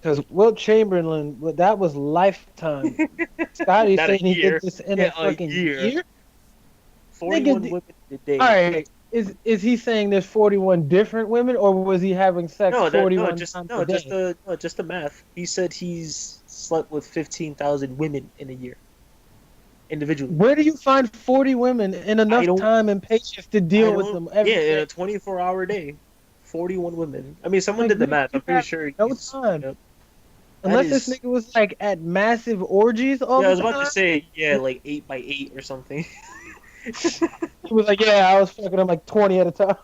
Because Wilt Chamberlain, that was lifetime. Scotty Not a saying he year. did this in Yeah, a fucking a year. year? 41 Nigga, women a day. All right, is he saying there's 41 different women, or was he having sex No, that no, 41 just times a no, just day? the no, just the math. He said he's slept with 15,000 women in a year, individually. Where do you find 40 women and I enough don't, time and patience to I deal with don't. them Yeah, every in day? a 24-hour day, 41 women. I mean, someone Like, did the nigga, math. I'm you pretty have sure no he's, time. that Unless this is. nigga was like at massive orgies all Yeah, I the was about to time. say, yeah, like 8 by 8 or something. He was like, yeah, I was fucking them like 20 at a time.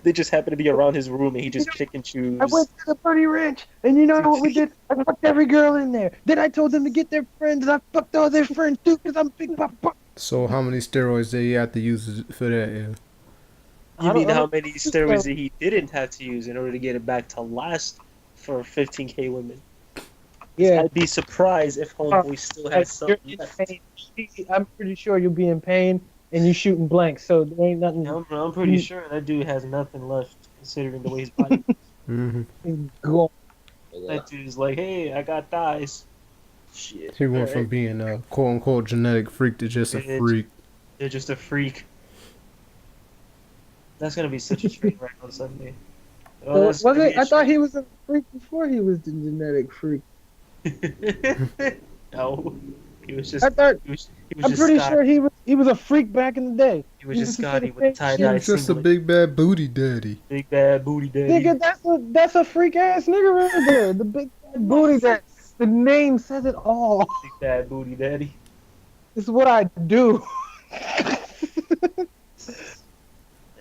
They just happen to be around his room, and he You just know, pick and I went choose. to the Pretty Ranch, and you know what we did? I fucked every girl in there. Then I told them to get their friends, and I fucked all their friends too, because I'm big papa. So how many steroids did he have to use for that? Yeah. You mean I how don't many steroids that he didn't have to use in order to get it back to last for 15K women? Because Yeah. I'd be surprised if Homeboy still Like has some you're in left. pain. I'm pretty sure you'll be in pain and you shooting blanks. So there ain't nothing. I'm pretty You sure that dude has nothing left, considering the way his body. Mm-hmm. go. That dude's like, hey, I got thighs. Shit. He All went from right. being a quote unquote genetic freak to just a Bitch, freak. they're just a freak. That's gonna be such a train wreck on Sunday. Oh, So that's was gonna it? be a I thought train. he was a freak before he was the genetic freak. No, he was I just thought. he was I'm just pretty Scott. sure he was a freak back in the day. He was He just used to say the Scotty with the same tie He dye shit. was just a singlet. big bad booty daddy. Big bad booty daddy. Nigga, that's a freak ass nigga right there. The big fat booty that the name says it all. Big bad booty daddy. This is what I do.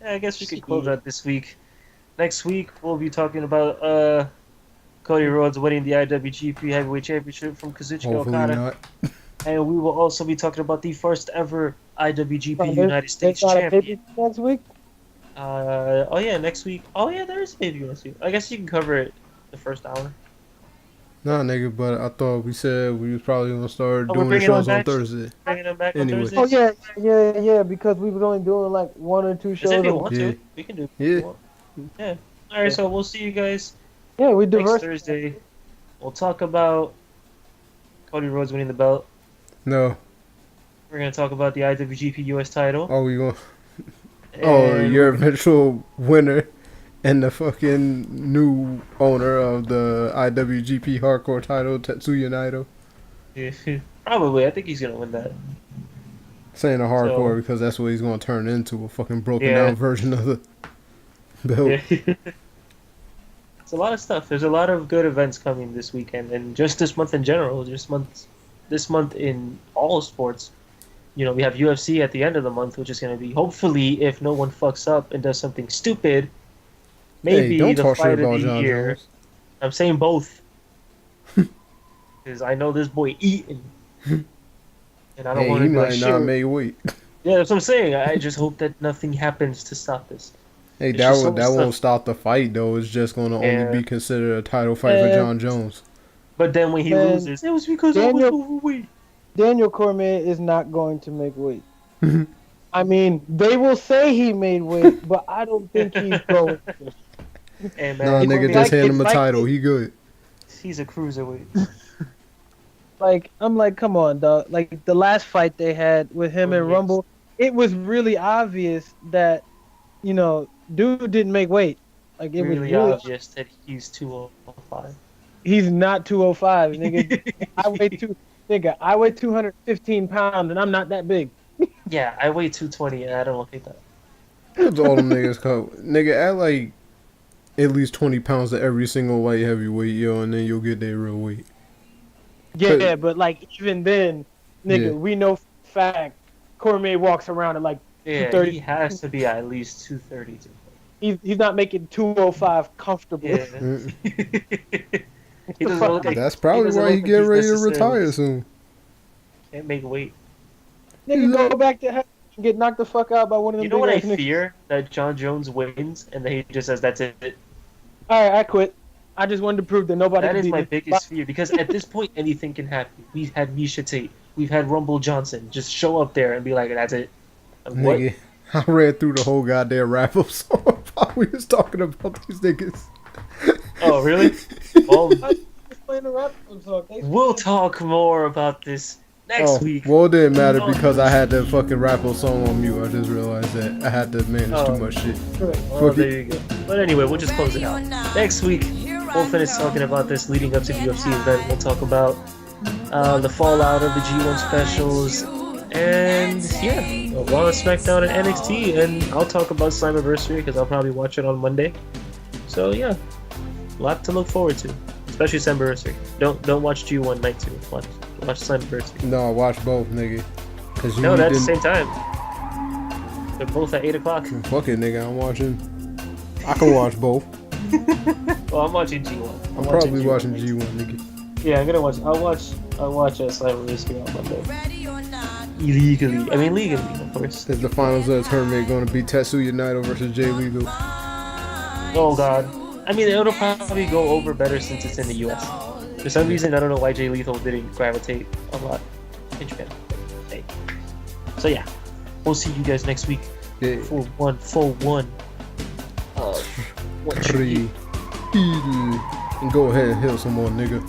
Yeah, I guess we could close out this week. Next week we'll be talking about Cody Rhodes winning the IWGP Heavyweight Championship from Kazuchika Hopefully Okada, not. and we will also be talking about the first ever IWGP Oh, there's, United there's States not a champion. paper next week. Oh yeah, next week. Oh yeah, there is a pay-per-view next week. I guess you can cover it the first hour. Nah, nigga, but I thought we said we was probably gonna start Oh, we're doing the bringing them shows on back. Thursday. Bringing them back on Anyway. Oh Thursdays. yeah, because we was only doing like one or two Because if shows a you month. want Yeah. to, we can do it if Yeah. you want. Yeah. All right, so we'll see you guys Yeah, we next diverse. Thursday. We'll talk about Cody Rhodes winning the belt. No. We're gonna talk about the IWGP US title. Oh, we going Oh, And your we're gonna- eventual winner and the fucking new owner of the IWGP Hardcore title, Tetsuya Naito. probably. I think he's gonna win that. Saying a hardcore So- because that's what he's gonna turn into, a fucking broken Yeah. down version of the belt. Yeah. It's a lot of stuff. There's a lot of good events coming this weekend, and just this month in general. This month in all sports. You know, we have UFC at the end of the month, which is going to be hopefully, if no one fucks up and does something stupid, maybe Hey, don't the talk shit fight of about the John year. Jones. I'm saying both, because I know this boy eating, and I don't Hey, want he to be like might shit. not make weight. Yeah, that's what I'm saying. I just hope that nothing happens to stop this. Hey, It's that just so would, much that won't stuff. stop the fight though. It's just gonna only Yeah. be considered a title fight for John Jones. But then when he Man, loses, it was because I was Daniel- overweight. Daniel Cormier is not going to make weight. I mean, they will say he made weight, but I don't think he's going. And Nah, man, nigga, Cormier, just hand it's him a like- title. He good. he's a cruiserweight. Like, I'm like, come on, dog. Like the last fight they had with him and Cormier. Rumble, it was really obvious that, dude didn't make weight. Like it was Really really obvious that he's 205. he's not 205, nigga. I weigh 215 pounds, and I'm not that big. Yeah, I weigh 220 and I don't look like that. What's all them niggas called? Nigga, add like at least 20 pounds to every single light heavyweight, yo, and then you'll get their real weight. Yeah, but like even then, nigga, Yeah. we know for a fact Cormier walks around at like Yeah, 230. he has to be at least 230. He's not making 205 comfortably. Yeah. Mm-mm. He doesn't look like That's probably doesn't why look he like get he's ready to necessarily- retire soon. Can't make weight. Nigga, go back to hell and get knocked the fuck out by one of them. You know what I big-ass niggas. fear? That John Jones wins and then he just says, that's it. All right, I quit. I just wanted to prove that nobody. That can is beat my me. biggest fear because at this point anything can happen. We've had Misha Tate, we've had Rumble Johnson just show up there and be like, that's it. What? Nigga, I read through the whole goddamn wrap up song while we was talking about these niggas. Oh, really? Well, Playing the rap song. we'll talk more about this Next week. Well, it didn't matter Oh, because I had to fucking rap a song on mute. I just realized that I had to manage too much shit. Oh, there you go. But anyway, we'll just close it out. Next week, we'll finish talking about this leading up to the UFC event. We'll talk about the fallout of the G1 specials, and yeah, Raw, SmackDown, and NXT. And I'll talk about Slammiversary because I'll probably watch it on Monday. So yeah, a lot to look forward to, especially Slammiversary. Don't watch G1 night 2. Watch Slammiversary. No, watch both, nigga. Cause you No, they're at the didn't- same time. They're both at 8 o'clock. Fuck it, nigga. I'm watching. I can watch both. Well, I'm watching G1. I'm probably watching G1, nigga. Yeah, I'm gonna watch. I'll watch Slammiversary on Monday. Illegally. I mean, legally, of course. Is the finals of the tournament going to be Tetsuya Naito versus Jay Lethal? Oh god. I mean, it'll probably go over better since it's in the US. For some reason, I don't know why Jay Lethal didn't gravitate a lot in Japan. Hey. So yeah, we'll see you guys next week Yeah. for one of what you Three. And go ahead and heal some more, nigga.